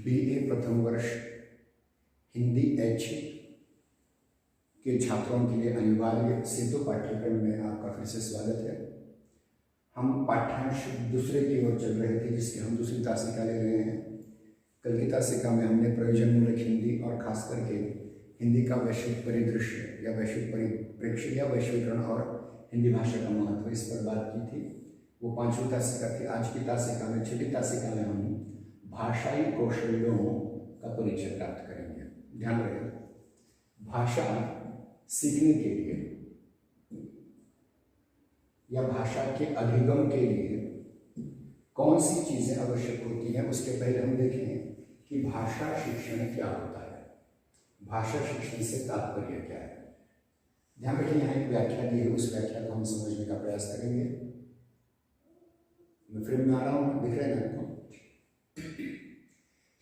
BA प्रथम वर्ष हिंदी ऐच्छिक के छात्रों के लिए अनिवार्य सेतु पाठ्यक्रम में आपका फिर से स्वागत है। हम पाठ्यांश दूसरे की ओर चल रहे थे, जिसकी हम दूसरी तासिका ले रहे हैं। कल की तासिका में हमने प्रयोजनमूलक हिंदी और खास करके हिंदी का वैश्विक परिदृश्य या वैश्विक परिप्रेक्ष्य या वैश्वीकरण और हिंदी भाषा का महत्व, इस पर बात की थी। वो पांचवी तासिका थी। आज की तासिका में, छठी तासिका में हम भाषाई कौशल्यों का परिचय प्राप्त करेंगे। ध्यान रहे, भाषा सीखने के लिए या भाषा के अधिगम के लिए कौन सी चीजें आवश्यक होती हैं, उसके पहले हम देखें कि भाषा शिक्षण क्या होता है, भाषा शिक्षण से तात्पर्य क्या है। ध्यान रखिए, यहाँ एक व्याख्या दी है, उस व्याख्या को हम समझने का प्रयास करेंगे। मैं फ्रेम में आ रहा हूँ, दिख रहे हैं आपको।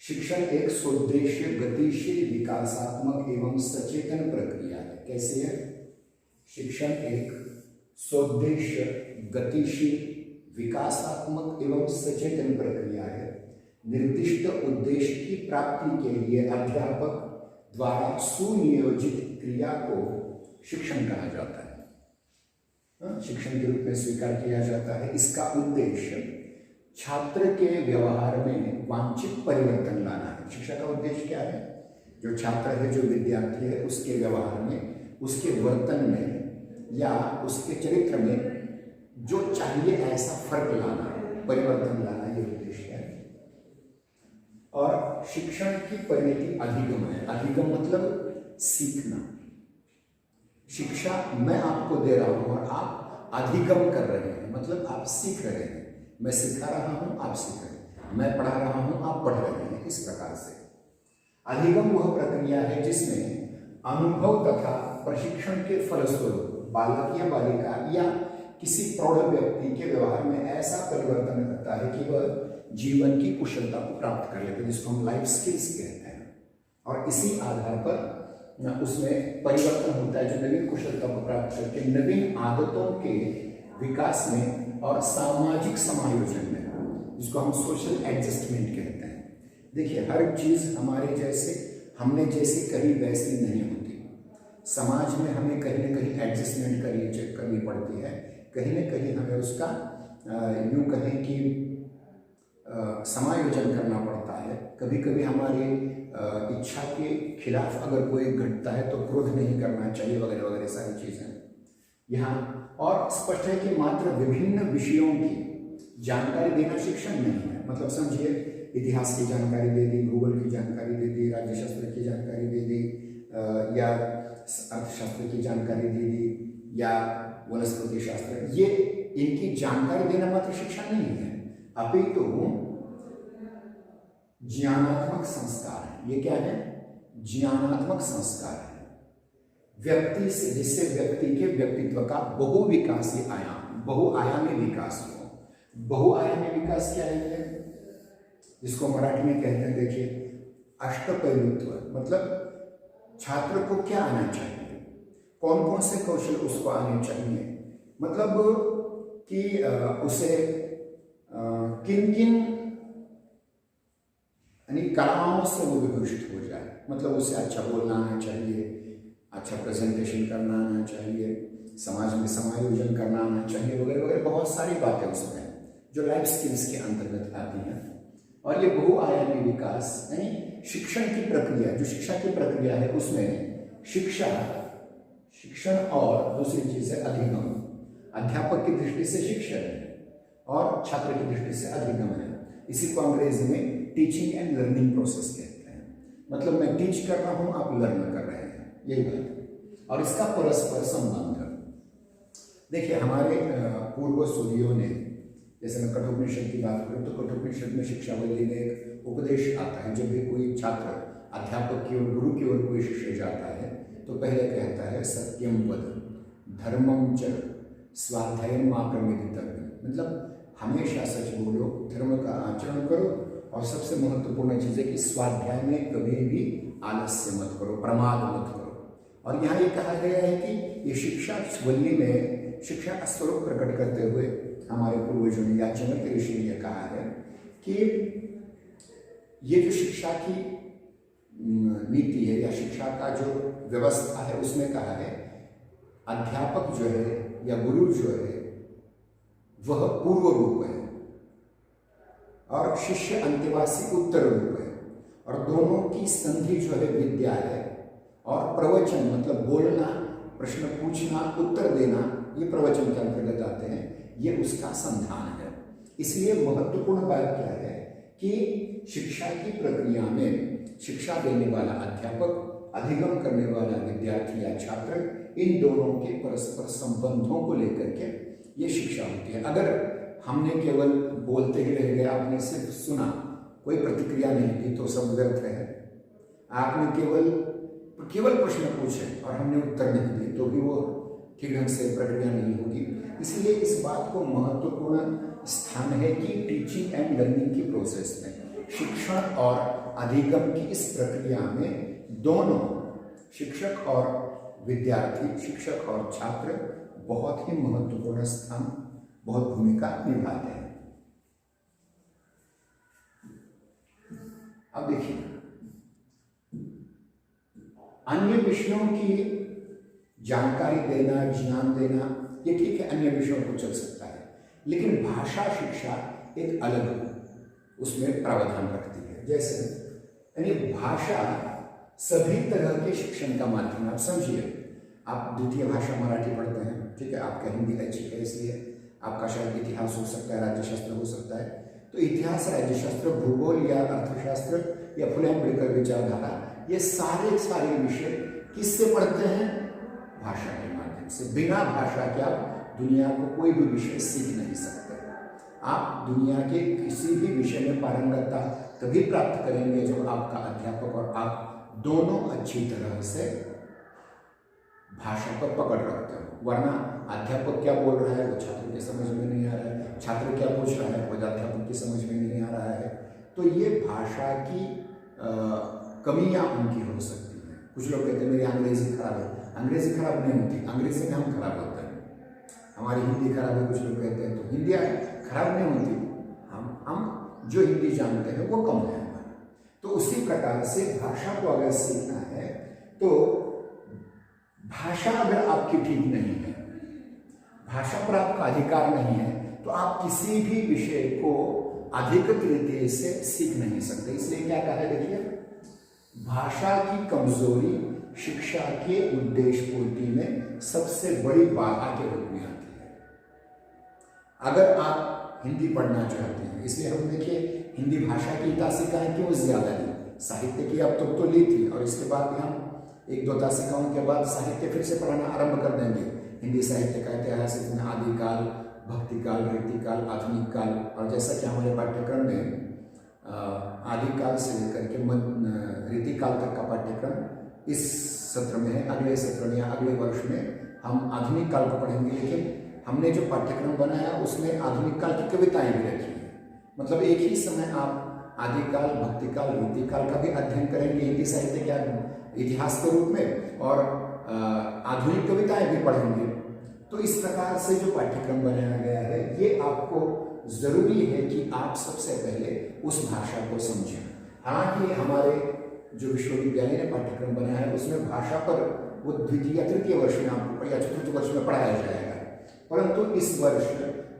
शिक्षण एक सोद्देश्य, गतिशील, विकासात्मक एवं सचेतन प्रक्रिया है। कैसे है? शिक्षण एक सोद्देश्य, गतिशील, विकासात्मक एवं सचेतन प्रक्रिया है। निर्दिष्ट उद्देश्य की प्राप्ति के लिए अध्यापक द्वारा सुनियोजित क्रिया को शिक्षण कहा जाता है, शिक्षण के रूप में स्वीकार किया जाता है। इसका उद्देश्य छात्र के व्यवहार में वांछित परिवर्तन लाना है। शिक्षा का उद्देश्य क्या है? जो छात्र है, जो विद्यार्थी है, उसके व्यवहार में, उसके वर्तन में या उसके चरित्र में जो चाहिए ऐसा फर्क लाना, परिवर्तन लाना, ये उद्देश्य है। और शिक्षण की परिणति अधिगम है। अधिगम मतलब सीखना। शिक्षा मैं आपको दे रहा हूं और आप अधिगम कर रहे हैं, मतलब आप सीख रहे हैं। मैं सिखा रहा हूं, आप सीख रहे हैं। मैं पढ़ा रहा हूं, आप पढ़ रहे हैं। इस प्रकार से अधिगम वह प्रक्रिया है जिसमें अनुभव तथा प्रशिक्षण के फलस्वरूप बालक या बालिका या किसी प्रौढ़ व्यक्ति के व्यवहार में ऐसा परिवर्तन करता है कि वह जीवन की कुशलता को प्राप्त कर लेते हैं, जिसको हम लाइफ स्किल्स कहते हैं। और इसी आधार पर उसमें परिवर्तन होता है, जो नवीन कुशलता को प्राप्त करके नवीन आदतों के विकास में और सामाजिक समायोजन में, जिसको हम सोशल एडजस्टमेंट कहते हैं। देखिए, हर चीज हमारे जैसे, हमने जैसी कही वैसी नहीं होती। समाज में हमें कहीं ना कहीं एडजस्टमेंट करनी पड़ती है, कहीं ना कहीं हमें उसका यूं कहें कि समायोजन करना पड़ता है। कभी कभी हमारी इच्छा के खिलाफ अगर कोई घटता है तो क्रोध नहीं करना चाहिए, वगैरह वगैरह सारी चीजें यहाँ। और स्पष्ट है कि मात्र विभिन्न विषयों की जानकारी देना शिक्षण नहीं है। मतलब समझिए, इतिहास की जानकारी दे दी, भूगोल की जानकारी दे दी, राज्यशास्त्र की जानकारी दे दी, या अर्थशास्त्र की जानकारी दे दी, या वनस्पति शास्त्र, ये इनकी जानकारी देना मात्र शिक्षण नहीं है, अपितु ज्ञानात्मक संस्कार है। ये क्या है? ज्ञानात्मक संस्कार है व्यक्ति से, जिससे व्यक्ति के व्यक्तित्व का बहुविकासी आयाम, बहुआयामी विकास हो। बहुआयामी विकास क्या है? जिसको मराठी में कहते हैं, देखिए, अष्टपैलुत्व। मतलब छात्र को क्या आना चाहिए, कौन कौन से कौशल उसको आने चाहिए, मतलब कि उसे किन किन यानी कलाओं से वो विभूषित हो जाए। मतलब उसे अच्छा बोलना आना चाहिए, अच्छा प्रेजेंटेशन करना आना चाहिए, समाज में समायोजन करना आना चाहिए, वगैरह वगैरह बहुत सारी बातें उसमें जो लाइफ स्किल्स के अंतर्गत आती हैं। और ये बहुआयामी विकास यानी शिक्षण की प्रक्रिया, जो शिक्षा की प्रक्रिया है, उसमें शिक्षण और दूसरी चीज है अधिगम। अध्यापक की दृष्टि से शिक्षण है और छात्र की दृष्टि से अधिगम है। इसी को अंग्रेजी में टीचिंग एंड लर्निंग प्रोसेस कहते हैं। मतलब मैं टीच कर रहा हूं, आप लर्न कर रहे हैं, यही बात है। और इसका परस्पर संबंध, देखिए, हमारे पूर्व सूर्यों ने, जैसे मैं कठोपनिषद की बात करूं तो कठोपनिषद में शिक्षावल्ली में एक उपदेश आता है। जब भी कोई छात्र अध्यापक की ओर, गुरु की ओर कोई शिष्य जाता है तो पहले कहता है सत्यम वद, धर्मम च, स्वाध्यायम मा प्रमिदितव्यम। मतलब हमेशा सच बोलो, धर्म का आचरण करो, और सबसे महत्वपूर्ण चीज है कि स्वाध्याय में कभी भी आलस्य मत करो, प्रमाद मत करो। और यहाँ ये कहा गया है कि ये शिक्षा वल्ली में शिक्षा का स्वरूप प्रकट करते हुए हमारे पूर्वजों ने, याज्ञवल्क्य ऋषि ने कहा है कि ये जो शिक्षा की नीति है या शिक्षा का जो व्यवस्था है उसमें कहा है अध्यापक जो है या गुरु जो है वह पूर्व रूप है और शिष्य अंत्यवासी उत्तर रूप है, और दोनों की संधि जो है विद्या है, और प्रवचन मतलब बोलना, प्रश्न पूछना, उत्तर देना, ये प्रवचन के अंतर्गत आते हैं, ये उसका संधान है। इसलिए महत्वपूर्ण बात क्या है कि शिक्षा की प्रक्रिया में शिक्षा देने वाला अध्यापक, अधिगम करने वाला विद्यार्थी या छात्र, इन दोनों के परस्पर संबंधों को लेकर के ये शिक्षा होती है। अगर हमने केवल बोलते ही रह गए, आपने सिर्फ सुना, कोई प्रतिक्रिया नहीं दी, तो सब व्यर्थ है। आपने केवल प्रश्न पूछे और हमने उत्तर नहीं दिए तो भी वो ठीक ढंग से प्रक्रिया नहीं होगी। इसलिए इस बात को महत्वपूर्ण स्थान है कि टीचिंग एंड लर्निंग की प्रोसेस में, शिक्षण और अधिगम की इस प्रक्रिया में दोनों शिक्षक और विद्यार्थी, शिक्षक और छात्र बहुत ही महत्वपूर्ण स्थान, बहुत भूमिका निभाते हैं। अब देखिए, अन्य विषयों की जानकारी देना, ज्ञान देना, ये ठीक है, अन्य विषयों को चल सकता है, लेकिन भाषा शिक्षा एक अलग उसमें प्रावधान रखती है। जैसे यानी भाषा सभी तरह के शिक्षण का माध्यम। आप समझिए, आप द्वितीय भाषा मराठी पढ़ते हैं, ठीक है, आपका हिंदी अच्छी है, इसलिए आपका शायद इतिहास हो सकता है, राज्यशास्त्र हो सकता है, तो इतिहास, राज्यशास्त्र, भूगोल या अर्थशास्त्र या फुले अम्बेडकर विचारधारा, ये सारे विषय किससे पढ़ते हैं? भाषा के माध्यम से। बिना भाषा के आप दुनिया को कोई भी विषय सीख नहीं सकते। आप दुनिया के किसी भी विषय में पारंगतता तभी प्राप्त करेंगे जब आपका अध्यापक और आप दोनों अच्छी तरह से भाषा पर पकड़ रखते हो। वरना अध्यापक क्या बोल रहा है वो छात्र के समझ में नहीं आ रहा है, छात्र क्या पूछ रहा है वो अध्यापक की समझ में नहीं आ रहा है। तो ये भाषा की कमियां उनकी हो सकती हैं। कुछ लोग कहते हैं मेरी अंग्रेजी खराब है, अंग्रेजी खराब नहीं होती, अंग्रेजी में हम खराब होते हैं। हमारी हिंदी खराब है, कुछ लोग कहते हैं, तो हिंदी खराब नहीं होती, हम जो हिंदी जानते हैं वो कम है हमारा। तो उसी प्रकार से भाषा को अगर सीखना है तो भाषा अगर आपकी ठीक नहीं है, भाषा पर आपका अधिकार नहीं है, तो आप किसी भी विषय को अधिकृत रीति से सीख नहीं सकते। इसलिए क्या कहा है, देखिए, भाषा की कमजोरी शिक्षा के उद्देश्य पूर्ति में सबसे बड़ी बाधा के रूप में आती है। अगर आप हिंदी पढ़ना चाहते हैं, इसलिए हम देखिए हिंदी भाषा की तासिकाएं क्यों ज्यादा ली, साहित्य की अब तो ली थी, और इसके बाद भी हम एक दो तासिकाओं के बाद साहित्य फिर से पढ़ाना आरंभ कर देंगे। हिंदी साहित्य का इतिहास इसमें आदिकाल, भक्तिकाल, रीतिकाल, आधुनिक काल, और जैसा कि हमारे पाठ्यक्रम में आदिकाल से लेकर के रीतिकाल तक का पाठ्यक्रम इस सत्र में है। अगले सत्र में या अगले वर्ष में हम आधुनिक काल को पढ़ेंगे, लेकिन हमने जो पाठ्यक्रम बनाया उसमें आधुनिक काल की कविताएं भी रखी हैं। मतलब एक ही समय आप आदिकाल, भक्तिकाल, रीतिकाल का भी अध्ययन करेंगे हिंदी साहित्य के इतिहास के रूप में, और आधुनिक कविताएं भी पढ़ेंगे। तो इस प्रकार से जो पाठ्यक्रम बनाया गया है, ये आपको जरूरी है कि आप सबसे पहले उस भाषा को समझें। हालांकि हमारे जो विश्वविद्यालय ने पाठ्यक्रम बनाया है उसमें भाषा पर वो द्वितीय या तृतीय वर्ष में आपको या चतुर्थ वर्ष में पढ़ाया जाएगा, परंतु इस वर्ष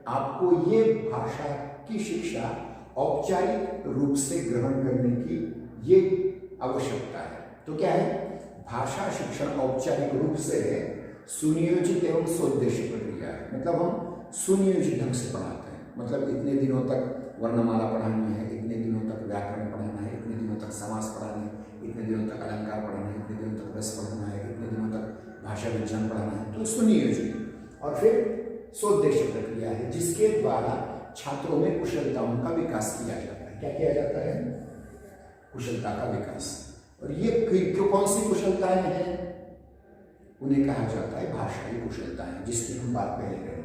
आपको ये भाषा की शिक्षा औपचारिक रूप से ग्रहण करने की ये आवश्यकता है। तो क्या है, भाषा शिक्षण औपचारिक रूप से सुनियोजित एवं सोद्देश्य प्रक्रिया है। मतलब हम सुनियोजित ढंग से पढ़ाते हैं, मतलब इतने दिनों तक वर्णमाला पढ़ानी है, इतने दिनों तक व्याकरण पढ़ाना है, इतने दिनों तक समास पढ़ाना है, इतने दिनों तक अलंकार पढ़ाना है, इतने दिनों तक रस पढ़ाना है, इतने दिनों तक भाषा विज्ञान पढ़ाना है। तो सुनियोजित और फिर सोद्देश्य प्रक्रिया है, जिसके द्वारा छात्रों में कुशलताओं का विकास किया जाता है। क्या किया जाता है? कुशलता का विकास। और ये क्यों, कौन सी कुशलताएं हैं? उन्हें कहा जाता है भाषाई कुशलताएं, जिसकी हम बात पहले करते हैं।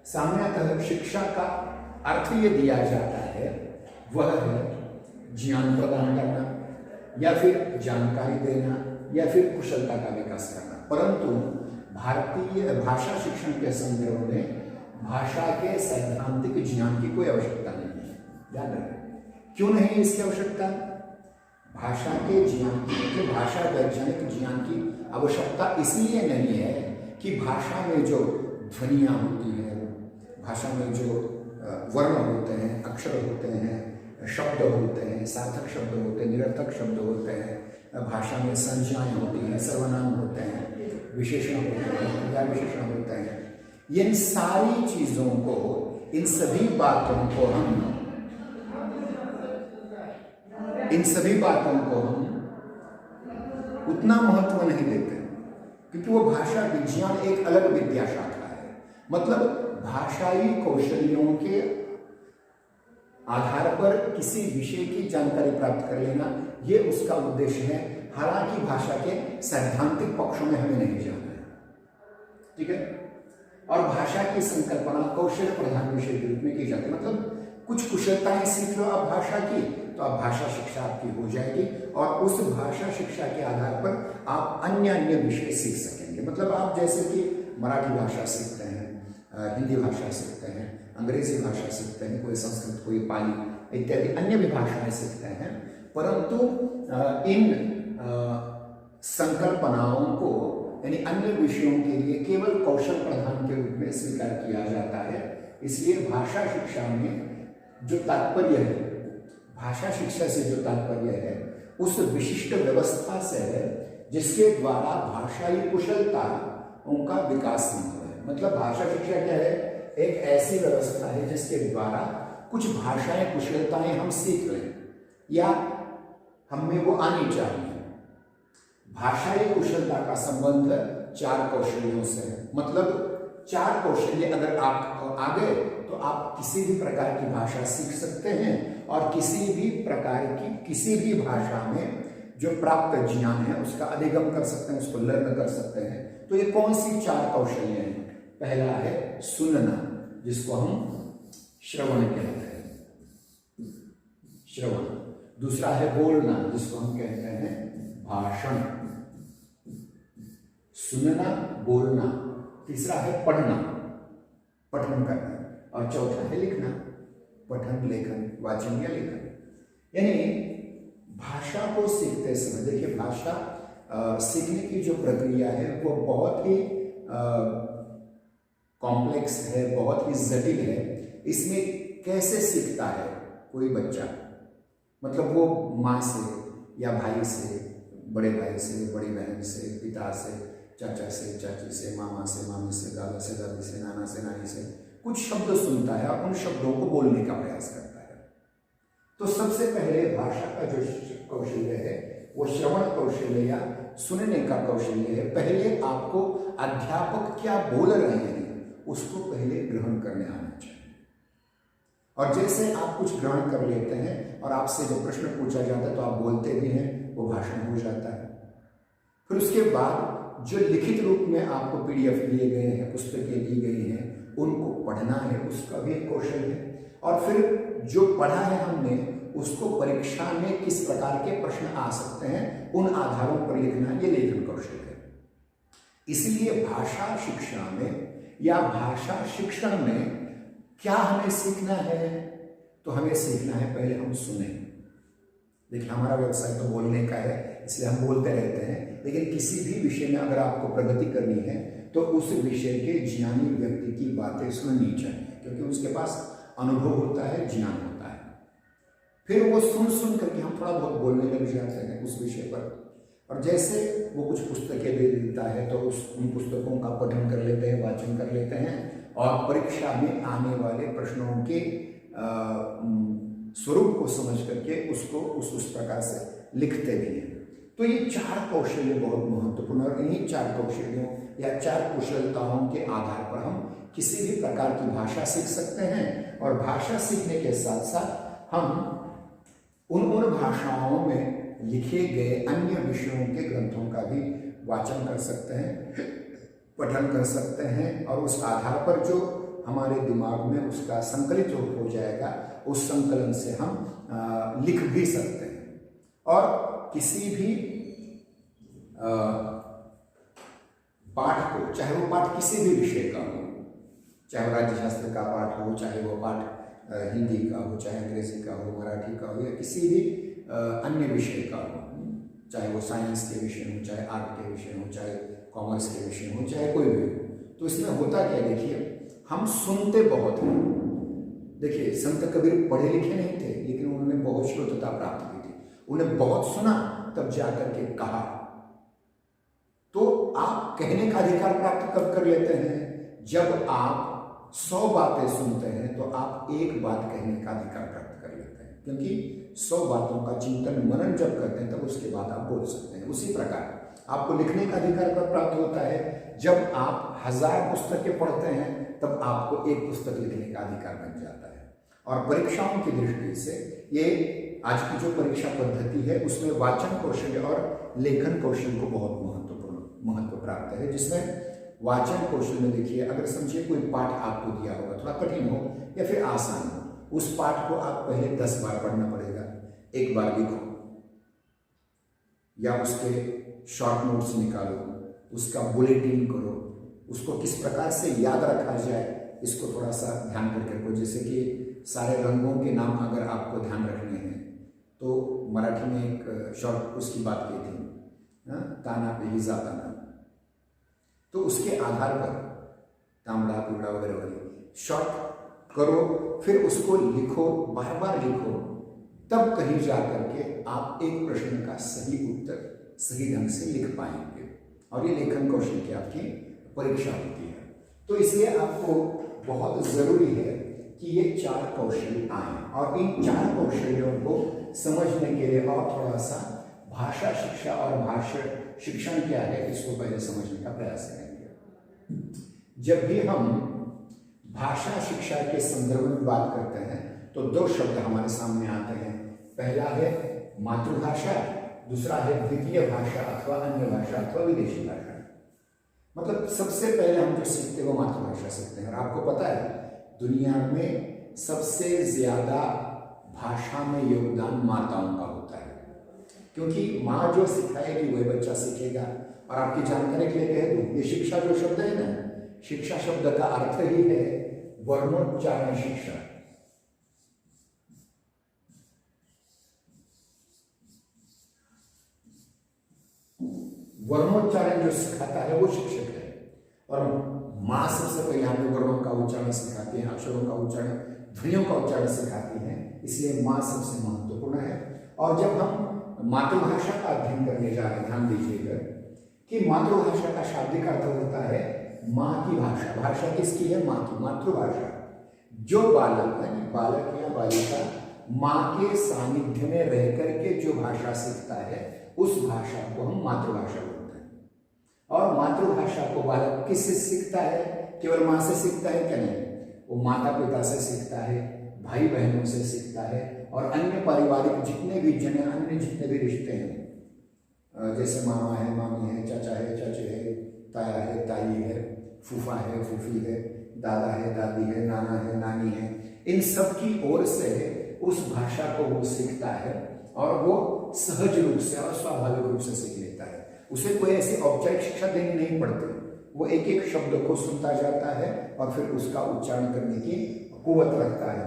सामान्यतः शिक्षा का अर्थ ये दिया जाता है, वह है ज्ञान प्रदान करना या फिर जानकारी देना या फिर कुशलता का विकास करना। परंतु भारतीय भाषा शिक्षण के संदर्भ में भाषा के सैद्धांतिक ज्ञान की कोई आवश्यकता नहीं है। ध्यान रखें, क्यों नहीं है इसकी आवश्यकता? भाषा के ज्ञान की, भाषा वैज्ञानिक ज्ञान की आवश्यकता इसलिए नहीं है कि भाषा में जो ध्वनियाँ होती हैं, भाषा में जो वर्ण होते हैं, अक्षर होते हैं, शब्द होते हैं, सार्थक शब्द होते हैं, निरर्थक शब्द होते हैं, भाषा में संज्ञाएं होती हैं, सर्वनाम होते हैं, विशेषण होते हैं, क्रिया विशेषण होते हैं, इन सारी चीजों को, इन सभी बातों को हम उतना महत्व नहीं देते, क्योंकि वो भाषा विज्ञान एक अलग विद्या शाखा है। मतलब भाषाई कौशल्यों के आधार पर किसी विषय की जानकारी प्राप्त कर लेना, ये उसका उद्देश्य है। हालांकि भाषा के सैद्धांतिक पक्षों में हमें नहीं जाना है, ठीक है। और भाषा की संकल्पना कौशल प्रधान विषय के रूप में की जाती है। मतलब कुछ कुशलताएं सीख लो आप भाषा की, तो आप भाषा शिक्षा आपकी हो जाएगी, और उस भाषा शिक्षा के आधार पर आप अन्य विषय सीख सकेंगे। मतलब आप जैसे कि मराठी भाषा सीखते हैं, हिंदी भाषा सीखते हैं, अंग्रेजी भाषा सीखते हैं, कोई संस्कृत, कोई पाली इत्यादि अन्य भी भाषाएं सीखते हैं, परंतु इन संकल्पनाओं को यानी अन्य विषयों के लिए केवल कौशल प्रधान के रूप में स्वीकार किया जाता है। इसलिए भाषा शिक्षा में जो तात्पर्य है, भाषा शिक्षा से जो तात्पर्य है, उस विशिष्ट व्यवस्था से है जिसके द्वारा भाषाई कुशलता उनका विकास नहीं हुआ है। मतलब भाषा शिक्षा क्या है? एक ऐसी व्यवस्था है जिसके द्वारा कुछ भाषाएं कुशलताएं हम सीख लें या हमें वो आनी चाहिए। भाषाई कुशलता का संबंध 4 कौशल्यों से है। मतलब 4 कौशल्य अगर आप आ गए तो आप किसी भी प्रकार की भाषा सीख सकते हैं, और किसी भी प्रकार की किसी भी भाषा में जो प्राप्त ज्ञान है उसका अधिगम कर सकते हैं, उसको लर्न कर सकते हैं। तो ये कौन सी 4 कौशल्य हैं? पहला है सुनना, जिसको हम श्रवण कहते हैं, श्रवण। दूसरा है बोलना, जिसको हम कहते हैं भाषण। सुनना, बोलना। तीसरा है पढ़ना, पठन करना। और चौथा है लिखना, पठन, लेखन, वाचन या लेखन। यानी भाषा को सीखते समय देखिए, भाषा सीखने की जो प्रक्रिया है वो बहुत ही कॉम्प्लेक्स है, बहुत ही जटिल है। इसमें कैसे सीखता है कोई बच्चा? मतलब वो माँ से या भाई से, बड़े भाई से, बड़ी बहन से, पिता से, चाचा से, चाची से, मामा से, मामी से, दादा से, दादी से, नाना से, नानी से कुछ शब्द सुनता है और उन शब्दों को बोलने का प्रयास करता है। तो सबसे पहले भाषा का जो कौशल्य है वो श्रवण कौशल्य या सुनने का कौशल्य है। पहले आपको अध्यापक क्या बोल रहे हैं उसको पहले ग्रहण करने आना चाहिए। और जैसे आप कुछ ग्रहण कर लेते हैं और आपसे जो प्रश्न पूछा जाता है तो आप बोलते भी हैं, वो भाषण हो जाता है। फिर उसके बाद जो लिखित रूप में आपको PDF दिए गए हैं, पुस्तकें दी गई हैं, उनको पढ़ना है, उसका भी एक कौशल है। और फिर जो पढ़ा है हमने उसको परीक्षा में किस प्रकार के प्रश्न आ सकते हैं उन आधारों पर लिखना, ये लेखन कौशल है। इसलिए भाषा शिक्षा में या भाषा शिक्षण में क्या हमें सीखना है? तो हमें सीखना है पहले हम सुने। देखिए, हमारा व्यवसाय तो बोलने का है, इसलिए हम बोलते रहते हैं, लेकिन किसी भी विषय में अगर आपको प्रगति करनी है तो उस विषय के ज्ञानी व्यक्ति की बातें सुननी चाहिए, क्योंकि उसके पास अनुभव होता है, ज्ञान होता है। फिर वो सुन करके हम थोड़ा बहुत बोलने लग जाते हैं उस विषय पर। और जैसे वो कुछ पुस्तकें दे देता है तो उन पुस्तकों का पठन कर लेते हैं, वाचन कर लेते हैं, और परीक्षा में आने वाले प्रश्नों के स्वरूप को समझ करके उसको उस प्रकार से लिखते भी हैं। तो ये 4 कौशल्य बहुत महत्वपूर्ण, और इन्हीं 4 कौशल्यों या 4 कुशलताओं के आधार पर हम किसी भी प्रकार की भाषा सीख सकते हैं। और भाषा सीखने के साथ साथ हम उन भाषाओं में लिखे गए अन्य विषयों के ग्रंथों का भी वाचन कर सकते हैं, पठन कर सकते हैं, और उस आधार पर जो हमारे दिमाग में उसका संकलित हो जाएगा, उस संकलन से हम लिख भी सकते हैं। और किसी भी पाठ को, चाहे वो पाठ किसी भी विषय का हो, चाहे वो राज्यशास्त्र का पाठ हो, चाहे वो पाठ हिंदी का हो, चाहे अंग्रेजी का हो, मराठी का हो, या किसी भी अन्य विषय का हो, चाहे वो साइंस के विषय हो, चाहे आर्ट के विषय हो, चाहे कॉमर्स के विषय हो, चाहे कोई भी हो। तो इसमें होता क्या, देखिए हम सुनते बहुत हैं। देखिए संत कबीर पढ़े लिखे नहीं थे, लेकिन उन्होंने बहुत श्रोतता प्राप्त की थी। उन्हें बहुत सुना, तब जाकर के कहा। तो आप कहने का अधिकार प्राप्त कब कर लेते हैं? जब आप 100 बातें सुनते हैं तो आप एक बात कहने का अधिकार प्राप्त कर लेते हैं, क्योंकि 100 बातों का चिंतन मनन जब करते हैं तब उसके बाद आप बोल सकते हैं। उसी प्रकार आपको लिखने का अधिकार कब प्राप्त होता है? जब आप 1000 पुस्तकें पढ़ते हैं तब आपको एक पुस्तक लिखने का अधिकार बन जाता है। और परीक्षाओं की दृष्टि से ये आज की जो परीक्षा पद्धति है उसमें वाचन कौशल और लेखन कौशल को बहुत महत्व प्राप्त है, जिसमें वाचन कौशल में देखिए, अगर समझिए कोई पाठ आपको दिया होगा, थोड़ा कठिन हो या फिर आसान हो, उस पाठ को आप पहले 10 बार पढ़ना पड़ेगा। एक बार लिखो या उसके शॉर्ट नोट्स निकालो, उसका बुलेटिन करो, उसको किस प्रकार से याद रखा जाए इसको थोड़ा सा ध्यान करके रखो। जैसे कि सारे रंगों के नाम अगर आपको ध्यान रखने हैं तो मराठी में एक शॉर्ट उसकी बात की थी, ताना पे ही जाताना, तो उसके आधार पर तांबड़ा पिवड़ा वगैरह वगैरह शॉर्ट करो, फिर उसको लिखो, बार बार लिखो, तब कहीं जा करके आप एक प्रश्न का सही उत्तर सही ढंग से लिख पाएंगे। और ये लेखन कौशल की आपकी परीक्षा होती है। तो इसलिए आपको बहुत जरूरी है कि ये 4 कौशल आए, और इन 4 कौशलों को समझने के लिए और थोड़ा सा भाषा शिक्षा और भाषा शिक्षण क्या है इसको पहले समझने का प्रयास करेंगे। जब भी हम भाषा शिक्षा के संदर्भ में बात करते हैं तो 2 शब्द हमारे सामने आते हैं। पहला है मातृभाषा, दूसरा है द्वितीय भाषा अथवा अन्य भाषा अथवा विदेशी भाषा। मतलब सबसे पहले हम जो सीखते हैं वो मातृभाषा सीखते हैं। और आपको पता है दुनिया में सबसे ज्यादा भाषा में योगदान माताओं का होता है, क्योंकि माँ जो सिखाएगी वही बच्चा सीखेगा। और आपकी जानकारी के लिए कह दूं, ये शिक्षा जो शब्द है ना, शिक्षा शब्द का अर्थ ही है वर्णोच्चारण शिक्षा। वर्णोच्चारण जो सिखाता है वो शिक्षक है। और माँ सबसे पहले हमें वर्णों का उच्चारण सिखाती है, अक्षरों का उच्चारण, ध्वनियों का उच्चारण सिखाती है, इसलिए माँ सबसे महत्वपूर्ण है। और जब हम मातृभाषा का अध्ययन करने जा रहे हैं, ध्यान दीजिएगा कि मातृभाषा का शाब्दिक अर्थ होता है माँ की भाषा। भाषा किसकी है? माँ की, मातृभाषा। जो बालक है, बालक या बालिका माँ के सानिध्य में रह करके जो भाषा सीखता है उस भाषा को हम मातृभाषा बोलते हैं। और मातृभाषा को बालक किससे सीखता है? केवल माँ से सीखता है क्या? नहीं, वो माता पिता से सीखता है, भाई बहनों से सीखता है, और अन्य पारिवारिक जितने भी जने, अन्य जितने भी रिश्ते हैं, जैसे मामा है, मामी है, चाचा है, चाचे है, ताया है, ताई है, फूफा है, फूफी है, दादा है, दादी है, नाना है, नानी है, इन सब की ओर से उस भाषा को वो सीखता है और वो सहज रूप से और स्वाभाविक रूप से सीख लेता है। उसे कोई ऐसी औपचारिक शिक्षा देनी नहीं पड़ती, वो एक एक शब्द को सुनता जाता है और फिर उसका उच्चारण करने की कुवत रखता है।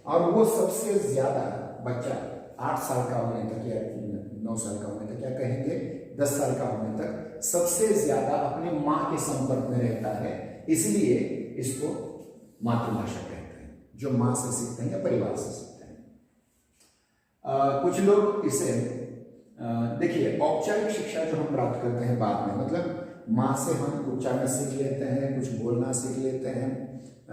और वो सबसे ज्यादा बच्चा 8 साल का होने तक या 9 साल का होने तक, या कहेंगे 10 साल का होने तक, सबसे ज्यादा अपनी माँ के संपर्क में रहता है। इसलिए इसको मातृभाषा कहते हैं, जो माँ से सीखते हैं या परिवार से सीखते हैं। कुछ लोग इसे देखिए औपचारिक शिक्षा जो हम प्राप्त करते हैं बाद में, मतलब माँ से हम उच्चारण सीख लेते हैं, कुछ बोलना सीख लेते हैं,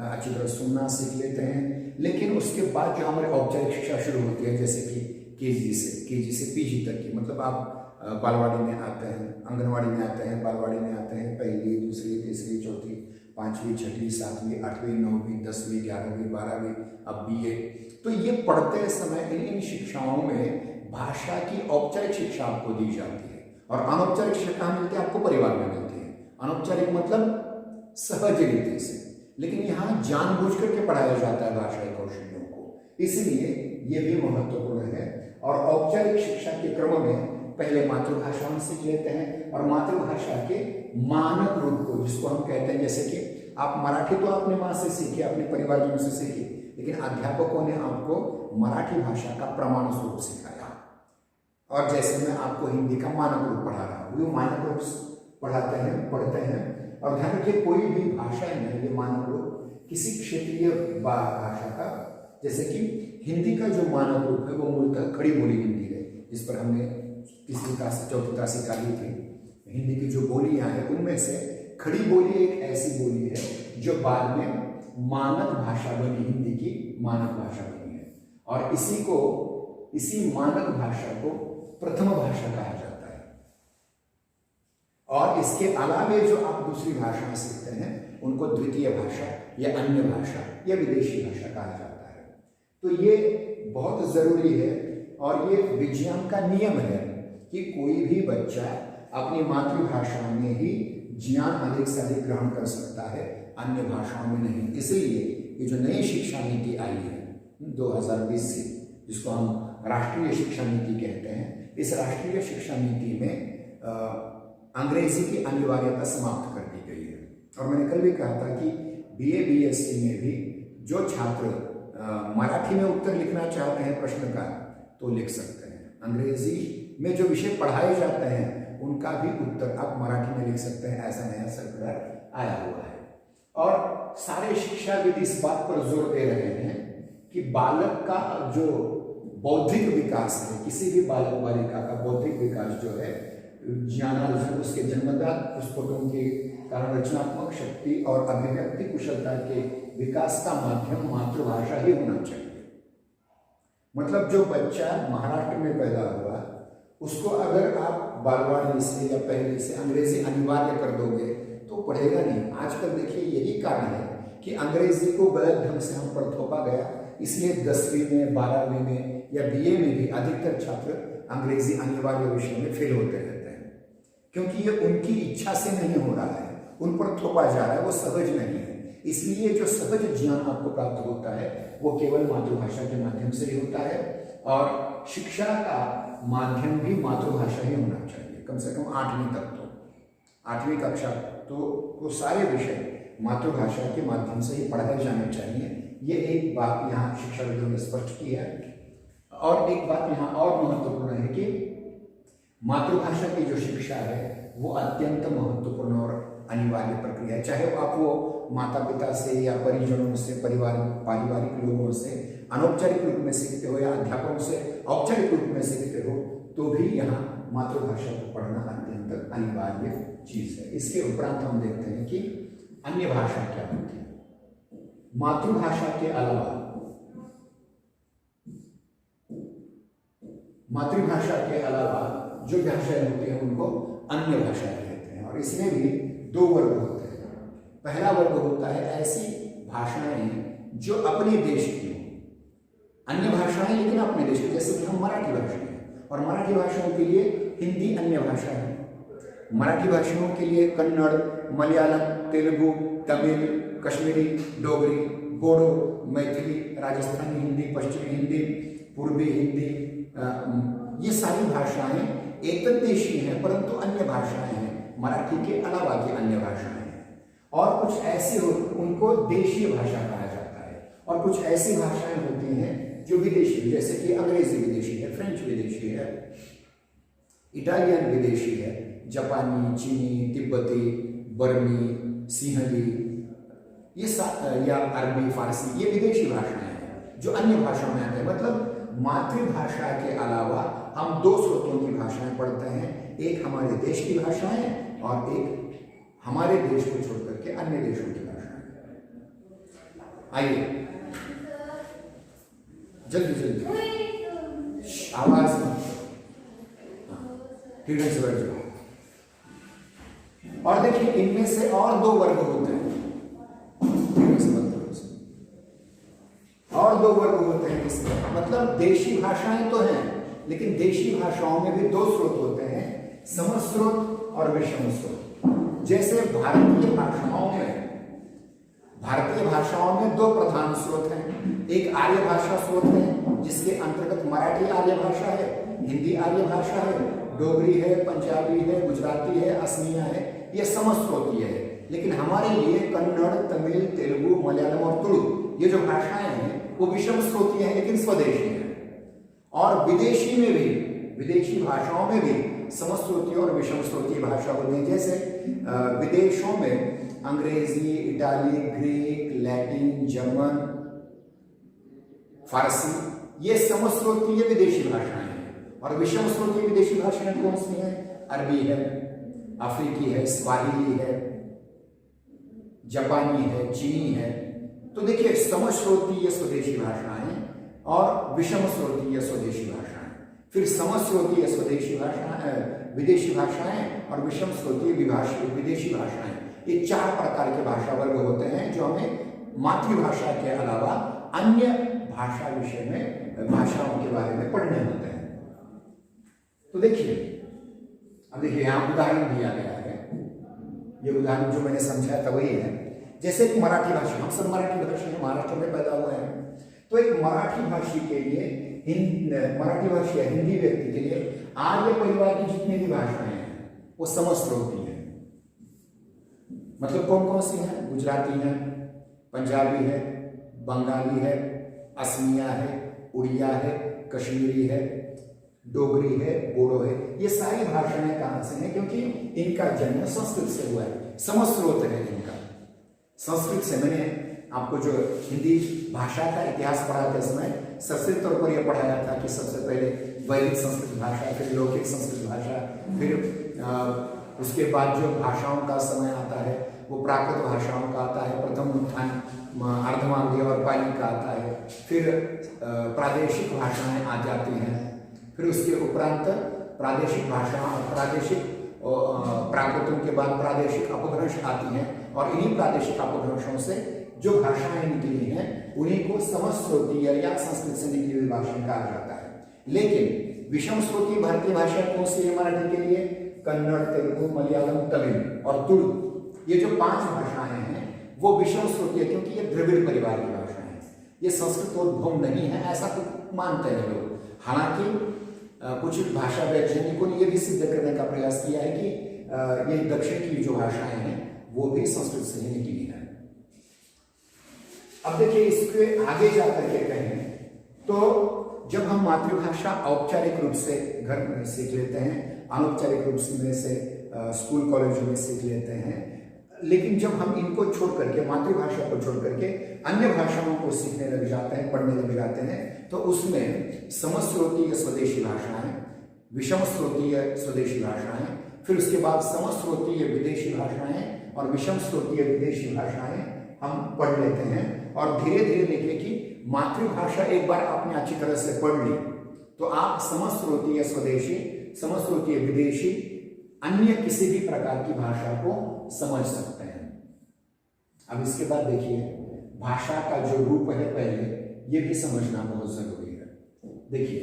अच्छी तरह सुनना सीख लेते हैं, लेकिन उसके बाद जो हमारी औपचारिक शिक्षा शुरू होती है, जैसे कि केजी से पीजी तक की, मतलब आप बालवाड़ी में आते हैं, आंगनवाड़ी में आते हैं, बालवाड़ी में आते हैं, पहली, दूसरी, तीसरी, चौथी, 5वीं, 6वीं, 7वीं, 8वीं, 9वीं, 10वीं, 11वीं, 12वीं, अब BA। तो ये पढ़ते समय इन शिक्षाओं में भाषा की औपचारिक शिक्षा आपको दी जाती है, और अनौपचारिक शिक्षा मिलती है आपको परिवार में मिलती है। अनौपचारिक मतलब सहज रीति से, लेकिन यहाँ जानबूझ करके पढ़ाया जाता है भाषाई कौशल्यों को, इसलिए ये भी महत्वपूर्ण है। और औपचारिक शिक्षा के क्रम में पहले मातृभाषा में सीख लेते हैं, और मातृभाषा के मानक रूप को, जिसको हम कहते हैं, जैसे कि आप मराठी तो अपने माँ से सीखे, अपने परिवारजनों से सीखे, लेकिन अध्यापकों ने आपको मराठी भाषा का प्रमाण स्वरूप सिखाया। और जैसे मैं आपको हिंदी का मानक रूप पढ़ा रहा हूँ, वो मानक रूप पढ़ते हैं। और ध्यान रखिए, कोई भी भाषा में ये मानक रूप किसी क्षेत्रीय भाषा का, जैसे कि हिंदी का जो मानक रूप है वो मूलतः खड़ी बोली हिंदी है, जिस पर हमने तीसरी क्लास चौथी क्लास सिखाई थी। हिंदी की जो बोलियां हैं उनमें से खड़ी बोली एक ऐसी बोली है जो बाद में मानक भाषा बनी, हिंदी की मानक भाषा बनी है। और इसी मानक भाषा को प्रथम भाषा कहा जाता है। और इसके अलावे जो आप दूसरी भाषाएं सीखते हैं उनको द्वितीय भाषा या अन्य भाषा या विदेशी भाषा कहा जाता है। तो ये बहुत जरूरी है और ये विज्ञान का नियम है कि कोई भी बच्चा अपनी मातृभाषा में ही ज्ञान अधिक से अधिक ग्रहण कर सकता है, अन्य भाषाओं में नहीं। इसलिए ये जो नई शिक्षा नीति आई है 2020 से, जिसको हम राष्ट्रीय शिक्षा नीति कहते हैं, इस राष्ट्रीय शिक्षा नीति में अंग्रेजी की अनिवार्यता समाप्त कर दी गई है। और मैंने कल भी कहा था कि BA BSc में भी जो छात्र मराठी में उत्तर लिखना चाहते हैं प्रश्न का तो लिख सकते हैं। अंग्रेजी में जो विषय पढ़ाए जाते हैं उनका भी उत्तर आप मराठी में लिख सकते हैं। ऐसा नया सर्कुलर आया हुआ है। और सारे शिक्षाविद इस बात पर जोर दे रहे हैं कि बालक का जो बौद्धिक विकास है, किसी भी बालक बालिका का बौद्धिक विकास जो है, ज्ञानार्जन, उसके जन्मजात पुस्तकों के कारण रचनात्मक शक्ति और अभिव्यक्ति कुशलता के विकास का माध्यम मातृभाषा ही होना चाहिए। मतलब जो बच्चा महाराष्ट्र में पैदा हुआ उसको अगर आप बालवाड़ी से या पहले से अंग्रेजी अनिवार्य कर दोगे तो पढ़ेगा नहीं। आजकल देखिए यही कारण है कि अंग्रेजी को गलत ढंग से हम पर थोपा गया, इसलिए 10वीं में 12वीं में या BA में भी अधिकतर छात्र अंग्रेजी अनिवार्य विषय में फेल होते रहते हैं, क्योंकि ये उनकी इच्छा से नहीं हो रहा है, उन पर थोपा जा रहा है, वो सहज नहीं है। इसलिए जो सहज ज्ञान आपको प्राप्त होता है वो केवल मातृभाषा के माध्यम से ही होता है। और शिक्षा का माध्यम भी मातृभाषा ही होना चाहिए, कम से कम 8वीं तक। तो 8वीं कक्षा तो सारे विषय मातृभाषा के माध्यम से ही पढ़ाए जाने चाहिए। ये एक बात यहाँ शिक्षाविदों ने स्पष्ट की है। और एक बात यहाँ और महत्वपूर्ण है कि मातृभाषा की जो शिक्षा है वो अत्यंत महत्वपूर्ण और अनिवार्य प्रक्रिया है। चाहे वो माता पिता से या परिजनों से, पारिवारिक लोगों से अनौपचारिक रूप में सीखते हो या अध्यापकों से औपचारिक रूप में सीखते हो, तो भी यहाँ मातृभाषा को पढ़ना अत्यंत अनिवार्य चीज है। इसके उपरांत हम देखते हैं कि अन्य भाषा क्या होती है। मातृभाषा के अलावा जो भाषाएं होती हैं उनको अन्य भाषाएं कहते हैं। और इसमें भी 2 वर्ग होते हैं। पहला वर्ग होता है ऐसी भाषाएं जो अपने देश की हो, अन्य भाषाएं लेकिन अपने देश की, जैसे कि हम मराठी भाषा हैं और मराठी भाषाओं के लिए हिंदी अन्य भाषा है। मराठी भाषाओं के लिए कन्नड़, मलयालम, तेलुगु, तमिल, कश्मीरी, डोगरी, बोडो, मैथिली, राजस्थानी हिंदी, पश्चिमी हिंदी, पूर्वी हिंदी, ये सारी भाषाएं एकदेशी हैं परंतु अन्य भाषाएं हैं, मराठी के अलावा की अन्य भाषाएं हैं। और कुछ ऐसी उनको देशीय भाषा कहा जाता है। और कुछ ऐसी भाषाएं होती हैं जो विदेशी, जैसे कि अंग्रेजी विदेशी है, फ्रेंच विदेशी है, इटालियन विदेशी है, जापानी, चीनी, तिब्बती, बर्मी, सिंहली, या अरबी, फारसी, ये विदेशी भाषाएं हैं जो अन्य भाषाओं में आते हैं। मतलब मातृभाषा के अलावा हम 2 स्रोतों की भाषाएं पढ़ते हैं, एक हमारे देश की भाषाएं और एक हमारे देश को छोड़कर के अन्य देशों की भाषाएं। आइए जल्दी आवाज धीरे से बैठ जाओ। और देखिए इनमें से और 2 वर्ग होते हैं, और 2 वर्ग होते हैं इसमें। मतलब देशी भाषाएं तो हैं लेकिन देशी भाषाओं में भी 2 स्रोत होते हैं, समस्रोत और विषम स्रोत। जैसे भारतीय भाषाओं में 2 प्रधान स्रोत हैं। एक आर्य भाषा स्रोत है जिसके अंतर्गत मराठी आर्य भाषा है, हिंदी आर्य भाषा है, डोगरी है, पंजाबी है, गुजराती है, असमिया है, ये समस्रोतीय है। लेकिन हमारे लिए कन्नड़, तमिल, तेलुगु, मलयालम और तुलु, ये जो भाषाएं हैं वो विषम स्रोतीय है लेकिन स्वदेशी है। और विदेशी में भी, विदेशी भाषाओं में भी समस्रोतीय और विषम स्रोतीय भाषा होती है। जैसे विदेशों में अंग्रेजी, इटाली, ग्रीक, लैटिन, जर्मन, फारसी, ये समस्रोतीय विदेशी भाषाएं हैं। और विषम स्रोतीय विदेशी भाषाएं कौन सी हैं? अरबी है, अफ्रीकी है, स्वाहिली है, जापानी है, चीनी है। तो देखिए, समस्रोतीय स्वदेशी भाषाएं और विषम स्रोतीय स्वदेशी भाषाएं, फिर समस्रोतीय स्वदेशी भाषाएं, विदेशी भाषाएं और विषम स्रोतीय विदेशी भाषाएं, ये 4 प्रकार के भाषा वर्ग होते हैं जो हमें मातृभाषा के अलावा अन्य भाषा विषय में भाषाओं के बारे में पढ़ने होते हैं। तो देखिए, अब देखिए यहां उदाहरण दिया गया है। ये उदाहरण जो मैंने समझाया था वही है। जैसे कि मराठी भाषा, हम सब मराठी भाषी में महाराष्ट्र में पैदा हुए हैं। तो एक मराठी भाषी के लिए, मराठी भाषी या हिंदी व्यक्ति के लिए आर्य परिवार की जितनी भी भाषाएं हैं वो समस्रोतीय हैं। मतलब कौन कौन सी हैं? गुजराती है, पंजाबी है, बंगाली है, असमिया है, उड़िया है, कश्मीरी है, डोगरी है, बोडो है। ये सारी भाषाएं कहां से हैं? क्योंकि इनका जन्म संस्कृत से हुआ है, समस्रोत है इनका। संस्कृत से, मैंने आपको जो हिंदी भाषा का इतिहास पढ़ाते समय सशक्त तौर पर यह पढ़ाया था कि सबसे पहले वैदिक संस्कृत भाषा, फिर लौकिक संस्कृत भाषा, फिर उसके बाद जो भाषाओं का समय आता है वो प्राकृत भाषाओं का आता है। प्रथम उत्थान अर्धमानवीय और पाली का आता है। फिर प्रादेशिक भाषाएं आ जाती हैं। फिर उसके उपरांत प्रादेशिक भाषा, प्रादेशिक प्राकृतों के बाद प्रादेशिक अपभ्रंश आती हैं। और इन्हीं प्रादेशिक अपभ्रंशों से जो भाषाएं निकली हैं उन्हीं को समस्रोतीय या संस्कृत से निकली हुई भाषाएं कहा जाता है। लेकिन विषम स्रोतीय भारतीय भाषा कौन सी है मराठी के लिए? कन्नड़, तेलुगु, मलयालम, तमिल और तुलु, ये जो 5 भाषाएं हैं वो विषम स्रोतीय, क्योंकि ये द्रविड़ परिवार की भाषा है। ये संस्कृतोद्भव नहीं है ऐसा तो मानते हैं लोग। हालांकि कुछ भाषा वैज्ञानिकों ने यह भी सिद्ध करने का प्रयास किया है कि ये दक्षिण की जो भाषाएं हैं वो भी संस्कृत से ही निकली है। अब देखिए, इसके आगे जाकर के कहें तो जब हम मातृभाषा औपचारिक रूप से घर में सीख लेते हैं, अनौपचारिक रूप से स्कूल कॉलेजों में सीख लेते हैं, लेकिन जब हम इनको छोड़ करके, मातृभाषा को छोड़ करके अन्य भाषाओं को सीखने लग जाते हैं, पढ़ने लग जाते हैं, तो उसमें समस्रोतीय स्वदेशी भाषाएं, विषम स्रोतीय स्वदेशी भाषाएं, फिर उसके बाद समस्रोतीय विदेशी भाषाएं और विषम स्रोतीय विदेशी भाषाएं हम पढ़ लेते हैं। और धीरे धीरे देखिए कि मातृभाषा एक बार आपने अच्छी तरह से पढ़ ली तो आप समस्रोतीय स्वदेशी, समस्रोतीय विदेशी, अन्य किसी भी प्रकार की भाषा को समझ सकते हैं। अब इसके बाद देखिए, भाषा का जो रूप है पहले ये भी समझना बहुत जरूरी है। देखिए,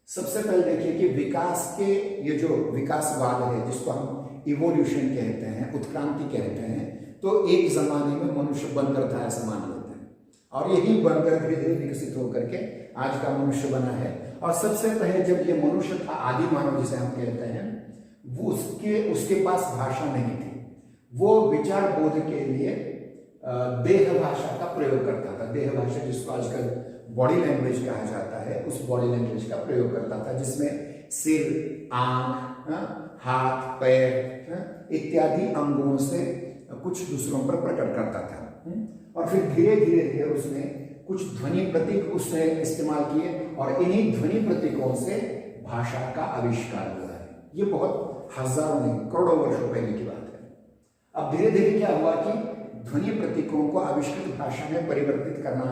सबसे पहले देखिए कि विकास के, ये जो विकासवाद है जिसको हम इवोल्यूशन कहते हैं, उत्क्रांति कहते हैं, तो एक जमाने में मनुष्य बंदर था ऐसा मान लेते हैं, और यही बंदर धीरे धीरे विकसित होकर के आज का मनुष्य बना है। और सबसे पहले जब ये मनुष्य था, आदि मानव जिसे हम कहते हैं, वो उसके पास भाषा नहीं थी। वो विचार बोध के लिए देह भाषा का प्रयोग करता था। देह भाषा जिसको आजकल बॉडी लैंग्वेज कहा जाता है, उस बॉडी लैंग्वेज का प्रयोग करता था, जिसमें सिर, आंख, हाथ, पैर इत्यादि अंगों से कुछ दूसरों पर प्रकट करता था। और फिर धीरे धीरे उसने कुछ ध्वनि प्रतीक उसने इस्तेमाल किए और इन्हीं ध्वनि प्रतीकों से भाषा का आविष्कार हुआ है। ये बहुत हजारों नहीं, करोड़ों वर्षों पहले की बात है। अब धीरे धीरे क्या हुआ कि ध्वनि प्रतीकों को आविष्कृत भाषा में परिवर्तित करना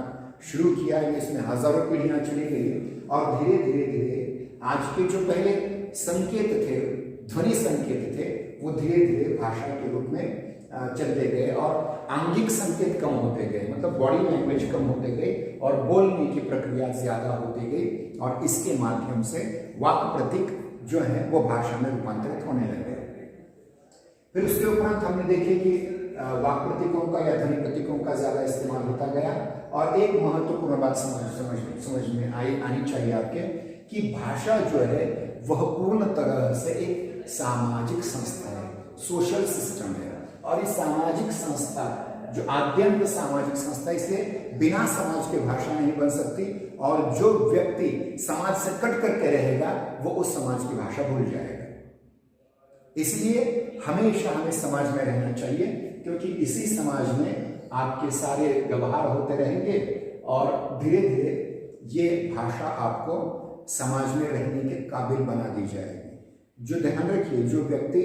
शुरू किया। इसमें हजारों पीढ़ियां चली गई और धीरे धीरे धीरे आज के जो पहले संकेत थे, ध्वनि संकेत थे, वो धीरे धीरे भाषा के रूप में चलते गए और आंगिक संकेत कम होते गए, मतलब बॉडी लैंग्वेज कम होते गए और बोलने की प्रक्रिया ज्यादा होती गई और इसके माध्यम से वाक् प्रतीक जो है वो भाषा में रूपांतरित होने लगे। फिर उसके उपरांत हमने देखे कि वाक् प्रतीकों का या ध्वनि प्रतीकों का ज्यादा इस्तेमाल होता गया। और एक महत्वपूर्ण बात समझ में आनी चाहिए आपके कि भाषा जो है वह पूर्ण तरह से एक सामाजिक संस्था है, सोशल सिस्टम है। और इस सामाजिक संस्था जो आद्यंत सामाजिक संस्था, इसलिए बिना समाज के भाषा नहीं बन सकती, और जो व्यक्ति समाज से कट करके रहेगा वो उस समाज की भाषा भूल जाएगा। इसलिए हमेशा हमें समाज में रहना चाहिए, क्योंकि इसी समाज में आपके सारे व्यवहार होते रहेंगे और धीरे धीरे ये भाषा आपको समाज में रहने के काबिल बना दी जाएगी। जो ध्यान रखिए, जो व्यक्ति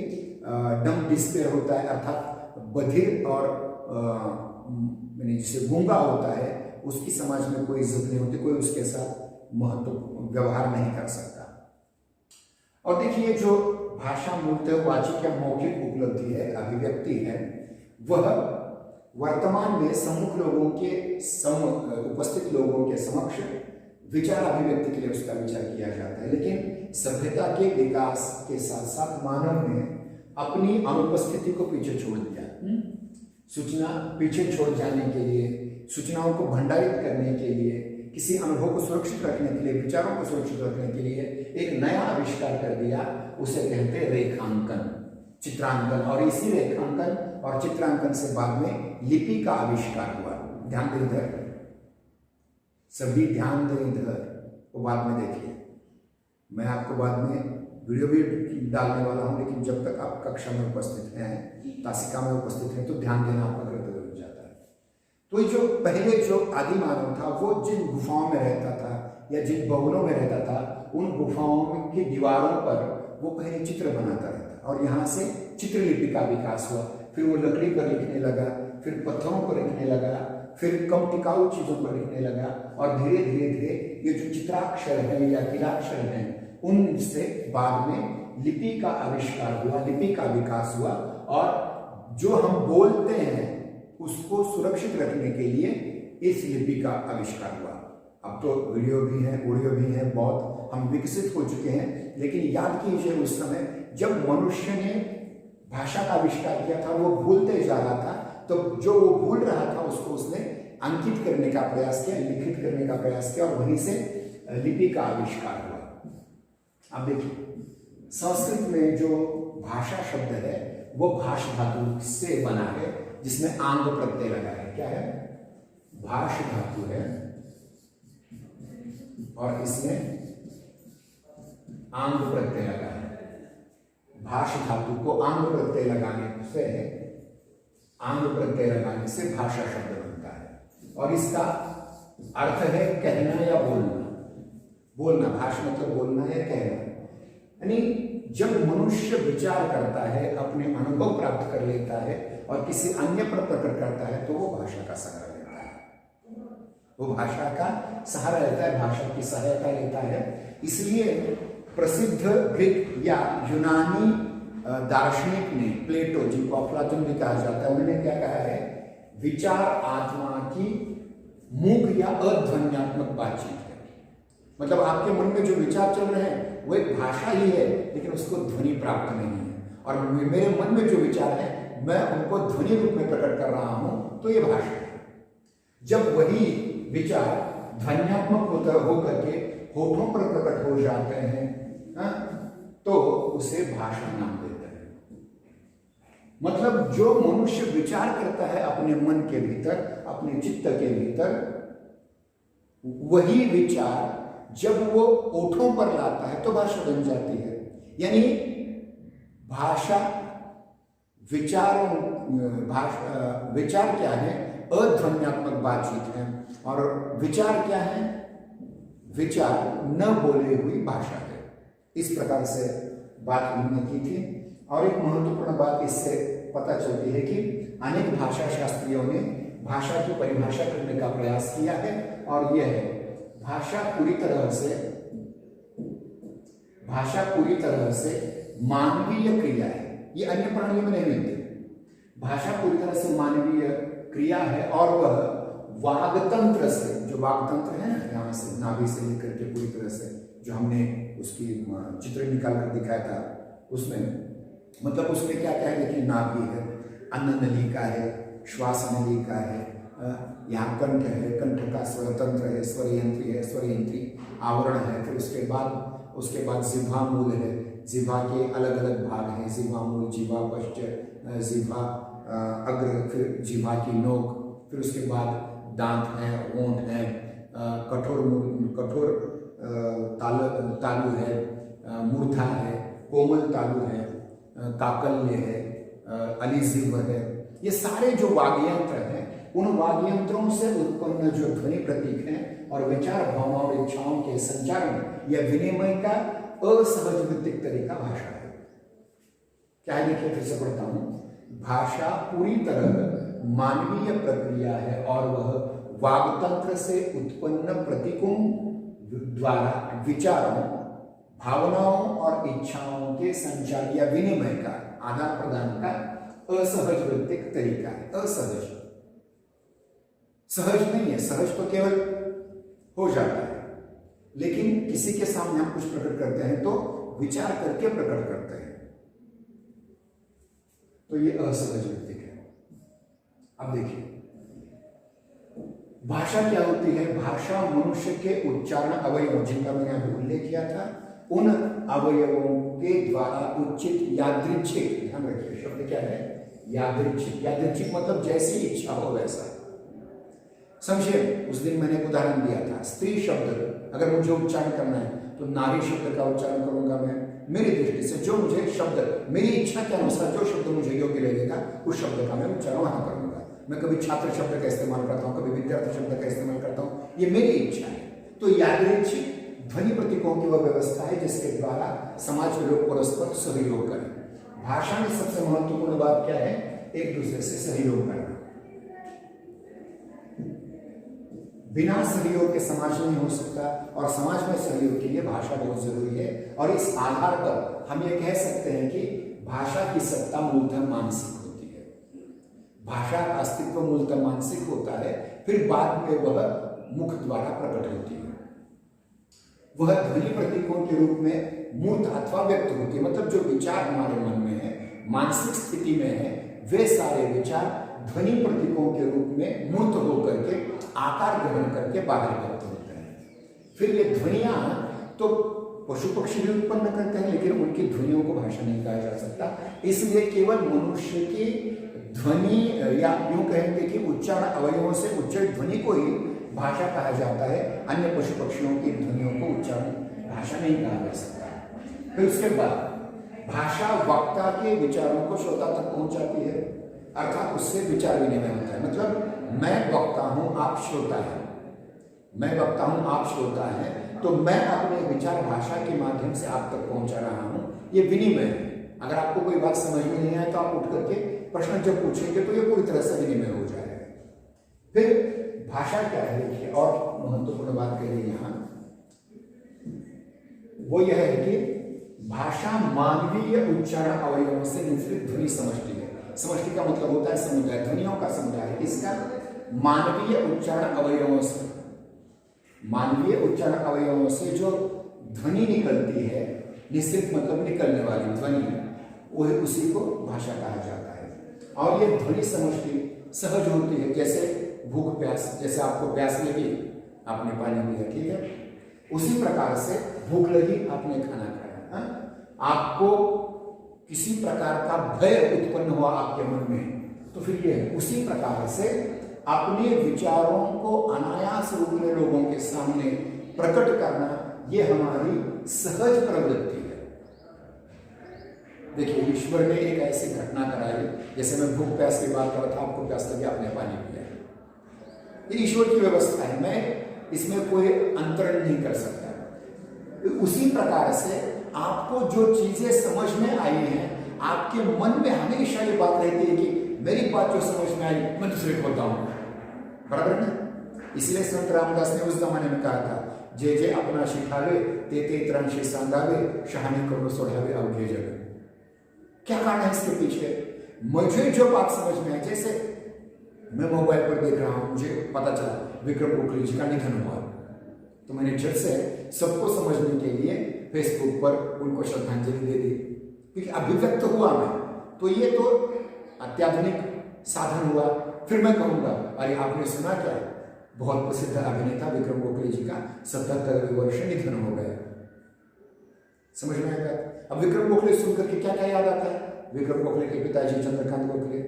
डम डिस्पेयर होता है, अर्थात बधिर और जिसे गूंगा होता है, उसकी समाज में कोई इज्जत नहीं होती, कोई उसके साथ महत्व व्यवहार नहीं कर सकता। और देखिए, जो भाषा मूलतः वाचिक या मौखिक उपलब्धि है, अभिव्यक्ति है, वह वर्तमान में सम्मुख लोगों के उपस्थित लोगों के समक्ष विचार अभिव्यक्ति के लिए उसका विचार किया जाता है। लेकिन सभ्यता के विकास के साथ साथ मानव ने अपनी अनुपस्थिति को पीछे छोड़ दिया। सूचना पीछे छोड़ जाने के लिए, सूचनाओं को भंडारित करने के लिए, किसी अनुभव को सुरक्षित रखने के लिए, विचारों को सुरक्षित रखने के लिए एक नया आविष्कार कर दिया, उसे कहते हैं रेखांकन, चित्रांकन। और इसी रेखांकन और चित्रांकन से बाद में लिपि का आविष्कार हुआ। ध्यान दें इधर, सभी ध्यान दें इधर, वो बाद में देखिए, मैं आपको बाद में वीडियो भी डालने वाला हूं, लेकिन जब तक आप कक्षा में उपस्थित हैं, तासिका में उपस्थित हैं, तो ध्यान देना आपका कर्तव्य हो जाता है। तो जो पहले जो आदि मानव था, वो जिन गुफाओं में रहता था या जिन भवनों में रहता था, उन गुफाओं की दीवारों पर वो पहले चित्र बनाता रहता, और यहाँ से चित्रलिपि का विकास हुआ। फिर वो लकड़ी पर लिखने लगा, फिर पत्थरों पर लिखने लगा, फिर कम टिकाऊ चीजों पर लिखने लगा, और धीरे धीरे धीरे ये जो चित्राक्षर है या तिलाक्षर है, उनसे बाद में लिपि का आविष्कार हुआ, लिपि का विकास हुआ। और जो हम बोलते हैं उसको सुरक्षित रखने के लिए इस लिपि का आविष्कार हुआ। अब तो वीडियो भी है, ऑडियो भी है, बहुत हम विकसित हो चुके हैं। लेकिन याद कीजिए, उस समय जब मनुष्य ने भाषा का आविष्कार किया था, वो भूलते जा रहा था, तो जो वो भूल रहा था उसको उसने अंकित करने का प्रयास किया, लिखित करने का प्रयास किया, और वहीं से लिपि का आविष्कार हुआ। अब देखिए, संस्कृत में जो भाषा शब्द है वो भाष धातु से बना है, जिसमें आंग प्रत्यय लगा है। क्या है? भाष धातु है, और इसमें आंग प्रत्यय लगा है। भाष धातु को आंग प्रत्यय लगाने से भाषा शब्द बनता है, और इसका अर्थ है कहना या बोलना। बोलना, भाषा मतलब बोलना या कहना। यानी जब मनुष्य विचार करता है, अपने अनुभव प्राप्त कर लेता है और किसी अन्य पर प्रकट करता है, तो वो भाषा का सहारा लेता है, वो भाषा का सहारा लेता है, भाषा की सहायता लेता है। इसलिए प्रसिद्ध ग्रीक या यूनानी दार्शनिक ने, प्लेटो, जिनको अफलातून भी कहा जाता है, उन्होंने क्या कहा है? विचार आत्मा की मूक या अध्वन्यात्मक बातचीत है। मतलब आपके मन में जो विचार चल रहे हैं वो एक भाषा ही है, लेकिन उसको ध्वनि प्राप्त नहीं है। और मेरे मन में जो विचार है, मैं उनको ध्वनि रूप में प्रकट कर रहा हूं, तो ये भाषा है। जब वही विचार ध्वन्यात्मक होकर के होठों पर प्रकट हो जाते हैं, तो उसे भाषा नाम देते हैं। मतलब जो मनुष्य विचार करता है अपने मन के भीतर, अपने चित्त के भीतर, वही विचार जब वो ओठों पर लाता है तो भाषा बन जाती है। यानी भाषा, विचार क्या है? अध्वन्यात्मक बातचीत है। और विचार क्या है? विचार न बोले हुई भाषा है। इस प्रकार से बात हमने की थी। और एक महत्वपूर्ण बात इससे पता चलती है कि अनेक भाषा शास्त्रियों ने भाषा की परिभाषा करने का प्रयास किया है, और यह है भाषा पूरी तरह से मानवीय क्रिया है। ये अन्य प्राणियों में नहीं मिलती। भाषा पूरी तरह से मानवीय क्रिया है, और वह वागतंत्र से, जो वागतंत्र है ना, यहाँ से नाभि से लेकर के पूरी तरह से, जो हमने उसकी चित्र निकाल कर दिखाया था, उसमें मतलब उसमें क्या क्या है? देखिए, नाभि है, अन्न नलिका है, श्वास नलिका है, यहाँ कंठ है, कंठ का स्वतंत्र है, स्वरयंत्री है, स्वरयंत्री आवरण है। फिर उसके बाद जिह्वा मूल है, जिह्वा के अलग अलग भाग हैं, जिह्वा मूल, जिह्वा पश्च, जिह्वा अग्र, फिर जीवा की नोक, फिर उसके बाद दांत हैं, होंठ हैं, कठोर तालु है, मूर्धा है, कोमल तालु है, काकल्य है, अलिजिह्व है। ये सारे जो वाग्यंत्र हैं, उन वाग्यंत्रों से उत्पन्न जो ध्वनि प्रतीक हैं और विचार, भावना और इच्छाओं के संचार में यह विनिमय का असहज वृत्तिक तरीका भाषा है। क्या है, देखिए फिर से पढ़ता हूं। भाषा पूरी तरह मानवीय प्रक्रिया है और वह वाग्तंत्र से उत्पन्न प्रतीकों द्वारा विचारों, भावनाओं और इच्छाओं के संचार या विनिमय का, आदान प्रदान का असहज वृत्तिक तरीका है। असहज, सहज नहीं है। सहज तो केवल हो जाता है, लेकिन किसी के सामने हम कुछ प्रकट करते हैं तो विचार करके प्रकट करते हैं, तो ये असहज वृत्तिक है। अब देखिए भाषा क्या होती है। भाषा मनुष्य के उच्चारण अवयव, जिनका मैंने अभी उल्लेख किया था, उन अवयवों के द्वारा उचित यादृच्छिक, ध्यान रखिए शब्द क्या है, यादृच्छिक। यादृच्छिक मतलब जैसी इच्छा हो वैसा। समझिए, उस दिन मैंने एक उदाहरण दिया था, स्त्री शब्द अगर मुझे उच्चारण करना है तो नारी शब्द का उच्चारण करूंगा मैं मेरी दृष्टि से, जो मुझे शब्द मेरी इच्छा के अनुसार जो शब्द मुझे योग्य लगेगा उस शब्द का मैं उच्चारण वहां करूंगा। मैं कभी छात्र शब्द का इस्तेमाल करता हूं, कभी विद्यार्थी शब्द का इस्तेमाल करता हूं, ये मेरी इच्छा है। तो यादृच्छिक ध्वनि प्रतीकों की वह व्यवस्था है जिसके द्वारा समाज के लोग परस्पर सहयोग करें। भाषा में सबसे महत्वपूर्ण बात क्या है, एक दूसरे से सहयोग करना। बिना सहयोग के समाज नहीं हो सकता, और समाज में सहयोग के लिए भाषा बहुत जरूरी है। और इस आधार पर हम ये कह सकते हैं कि भाषा की सत्ता मूलतः मानसिक होती है। भाषा का अस्तित्व मूलतः मानसिक होता है, फिर बाद में वह मुख द्वारा प्रकट होती है। वह ध्वनि प्रतीकों के रूप में मूर्त अथवा व्यक्त होती है। मतलब जो विचार हमारे मन में है, मानसिक स्थिति में है, वे सारे विचार ध्वनि प्रतीकों के रूप में मूर्त होकर के आकार ग्रहण करके बाहर व्यक्त होते हैं। फिर ये ध्वनियां तो पशु पक्षी भी उत्पन्न करते हैं, लेकिन उनकी ध्वनियों को भाषा नहीं कहा जा सकता। इसलिए केवल मनुष्य की ध्वनि, या यूं कहेंगे कि उच्चारण अवयवों से उच्चरित ध्वनि को ही भाषा कहा जाता है। अन्य पशु पक्षियों की ध्वनियों को उच्चारण भाषा नहीं कहा जा सकता। फिर उसके बाद भाषा वक्ता के विचारों को श्रोता तक पहुंचाती है, अर्थात उससे विचार विनिमय होता है। मतलब मैं वक्ता हूं, आप श्रोता हैं, मैं वक्ता हूं, आप श्रोता हैं, तो मैं अपने विचार भाषा के माध्यम से आप तक पहुंचा रहा हूं, ये विनिमय है। अगर आपको कोई बात समझ में नहीं आए तो आप उठ करके प्रश्न जब पूछेंगे तो ये पूरी तरह से विनिमय हो जाएगा। फिर भाषा क्या है, देखिए और महत्वपूर्ण बात कह रही यहां, वो यह है कि भाषा मानवीय उच्चारण अवयवों से निश्चित ध्वनि समष्टि है। समष्टि का मतलब होता है समुदाय, ध्वनियों का समुदाय है। इसका मानवीय उच्चारण अवयवों से, मानवीय उच्चारण अवयवों से जो ध्वनि निकलती है, निश्चित मतलब निकलने वाली ध्वनि, वह उसी को भाषा कहा जाता है। और ये ध्वनि समष्टि सहज होती है, जैसे भूख प्यास, जैसे आपको प्यास लगी आपने पानी पिया, ठीक है, उसी प्रकार से भूख लगी आपने खाना खाया। आपको किसी प्रकार का भय उत्पन्न हुआ आपके मन में, तो फिर ये उसी प्रकार से अपने विचारों को अनायास रूप में लोगों के सामने प्रकट करना, ये हमारी सहज प्रवृत्ति है। देखिए ईश्वर ने एक ऐसी घटना कराई, जैसे मैं भूख प्यास की बात कर रहा था, आपको प्यास लगी आपने पानी पिया, ये ईश्वर की व्यवस्था है, मैं इसमें कोई अंतरण नहीं कर सकता। उसी प्रकार से आपको जो चीजें समझ में आई हैं, आपके मन में हमेशा ये बात रहती है कि मेरी बात जो समझ में आई मैं दूसरे को बताऊं, बराबर ना। इसलिए संत रामदास ने उस जमाने में कहा था, जे जे अपना शिखावे ते ते त्रंशी सांगावे, शहानी करो सोढ़ावे अवघे जगह। क्या कारण है इसके पीछे? मुझे जो बात समझ में आई, जैसे मैं मोबाइल पर देख रहा हूं, मुझे पता चला विक्रम गोखले जी का निधन हुआ, तो मैंने झट से सबको समझने के लिए फेसबुक पर उनको श्रद्धांजलि दे दी, क्योंकि अभिव्यक्त हुआ मैं, तो ये तो अत्याधुनिक साधन हुआ। फिर मैं कहूंगा अरे आपने सुना क्या, बहुत प्रसिद्ध अभिनेता विक्रम गोखले जी का 77वें वर्ष निधन हो गया। समझ में आएगा? अब विक्रम गोखले सुनकर के क्या क्या याद आता है? विक्रम गोखले के पिताजी चंद्रकांत गोखले,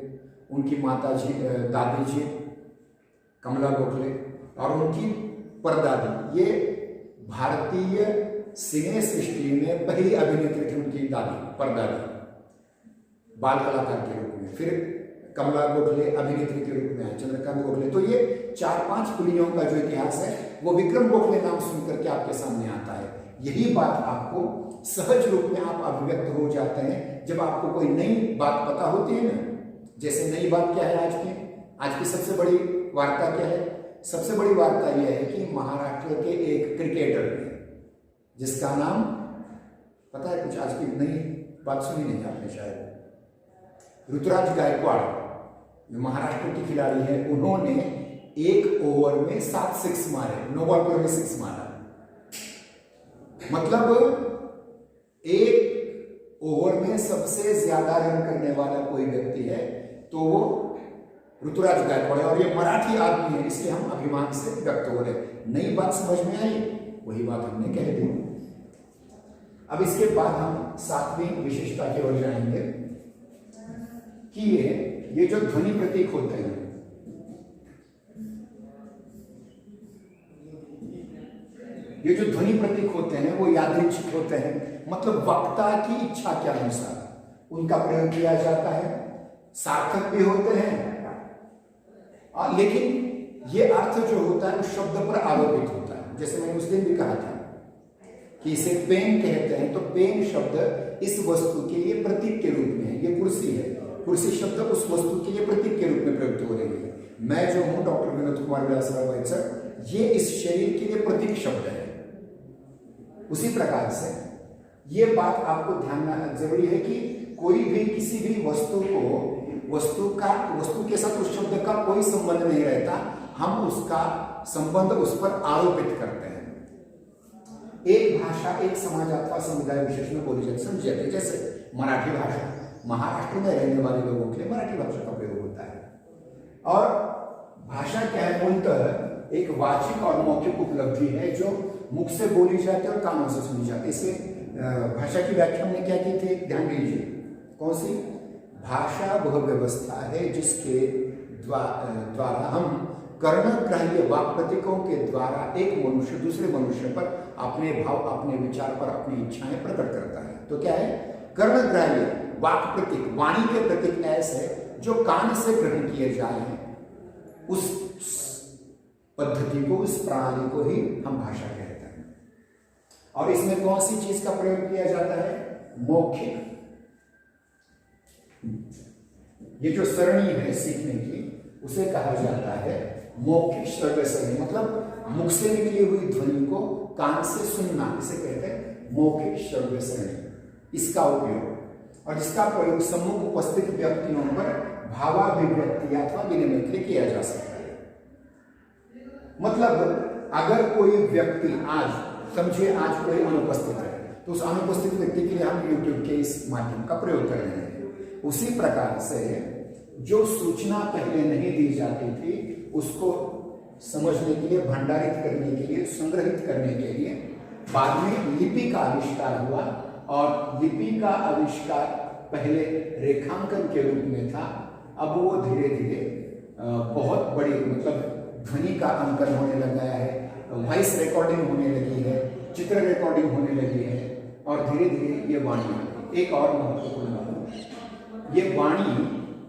उनकी माता जी दादी जी कमला गोखले और उनकी परदादी, ये भारतीय सिने सृष्टि में पहली अभिनेत्री थी। उनकी दादी परदादी बाल कलाकार के रूप में, फिर कमला गोखले अभिनेत्री के रूप में, चंद्रकांत गोखले। तो ये 4-5 पीढ़ियों का जो इतिहास है वो विक्रम गोखले नाम सुनकर के आपके सामने आता है। यही बात आपको सहज रूप में आप अभिव्यक्त हो जाते हैं जब आपको कोई नई बात पता होती है ना। जैसे नई बात क्या है आज की सबसे बड़ी वार्ता क्या है? सबसे बड़ी वार्ता यह है कि महाराष्ट्र के एक क्रिकेटर ने, जिसका नाम पता है कुछ? आज की नई बात सुनी नहीं आपने शायद। ऋतुराज गायकवाड़ जो महाराष्ट्र के खिलाड़ी है, उन्होंने एक ओवर में 7 सिक्स मारे, नो बॉल पर 6 मारा। मतलब एक ओवर में सबसे ज्यादा रन करने वाला कोई व्यक्ति है तो वो ऋतुराज गायकवाड़ है। और ये मराठी आदमी है, इसलिए हम अभिमान से व्यक्त हो रहे। नई बात समझ में आई, वही बात हमने कह दी। अब इसके बाद हम 7वीं विशेषता की ओर जाएंगे कि ये जो ध्वनि प्रतीक होते हैं, ये जो ध्वनि प्रतीक होते हैं वो यादृच्छिक होते हैं। मतलब वक्ता की इच्छा के अनुसार उनका प्रयोग किया जाता है। सार्थक भी होते हैं लेकिन ये अर्थ जो होता है उस शब्द पर आरोपित होता है। जैसे मैंने उस दिन भी कहा था कि इसे पेन कहते हैं, तो पेन शब्द इस वस्तु के लिए प्रतीक के रूप में है। ये कुर्सी है, कुर्सी शब्द उस वस्तु के लिए प्रतीक के रूप में प्रयुक्त हो रही है। मैं जो हूं डॉक्टर विनोद कुमार व्यासराव सर, ये इस शरीर के लिए प्रतीक शब्द है। उसी प्रकार से ये बात आपको ध्यान रखना जरूरी है कि कोई भी किसी भी वस्तु को वस्तु के साथ उस शब्द का कोई संबंध नहीं रहता, हम उसका संबंध उस पर आरोपित करते हैं। एक भाषा एक समाज अथवा समुदाय विशेष में बोली जाती समझिए। जैसे मराठी भाषा, महाराष्ट्र में रहने वाले लोगों के लिए मराठी भाषा का प्रयोग होता है। और भाषा क्या है? मूलतः एक वाचिक और मौखिक उपलब्धि है जो मुख से बोली जाती है और कानों से सुनी जाती है। इसलिए भाषा की व्याख्या हमने क्या की थी, ध्यान दीजिए। कौन सी? भाषा वह व्यवस्था है जिसके द्वारा हम कर्णग्राह्य वाक् प्रतीकों के द्वारा एक मनुष्य दूसरे मनुष्य पर अपने भाव, अपने विचार पर अपनी इच्छाएं प्रकट करता है। तो क्या है? कर्णग्राह्य वाक् प्रतीक, वाणी के प्रतीक ऐसे जो कान से ग्रहण किए जाए, उस पद्धति को, उस प्रणाली को ही हम भाषा कहते हैं। और इसमें कौन सी चीज का प्रयोग किया जाता है? मौखिक। ये जो सरणी है सीखने की, उसे कहा जाता है मौखिक श्रव्य सरणी। मतलब मुख से निकली हुई ध्वनि को कान से सुनना, इसे कहते हैं मौखिक श्रव्य सरणी। इसका उपयोग और इसका प्रयोग सम्मुख उपस्थित व्यक्तियों पर भावाभिव्यक्ति अथवा विनिमय के लिए किया जा सकता है। मतलब अगर कोई व्यक्ति आज समझिए, आज कोई अनुपस्थित है, तो उस अनुपस्थित व्यक्ति के लिए हम YouTube के इस माध्यम का प्रयोग कर रहे हैं। उसी प्रकार से जो सूचना पहले नहीं दी जाती थी, उसको समझने के लिए, भंडारित करने के लिए, संग्रहित करने के लिए बाद में लिपि का आविष्कार हुआ। और लिपि का आविष्कार पहले रेखांकन के रूप में था, अब वो धीरे धीरे बहुत बड़ी, मतलब ध्वनि का अंकन होने लगा है, वॉइस रिकॉर्डिंग होने लगी है, चित्र रिकॉर्डिंग होने लगी है, और धीरे धीरे ये वाणी। एक और महत्वपूर्ण बात, ये वाणी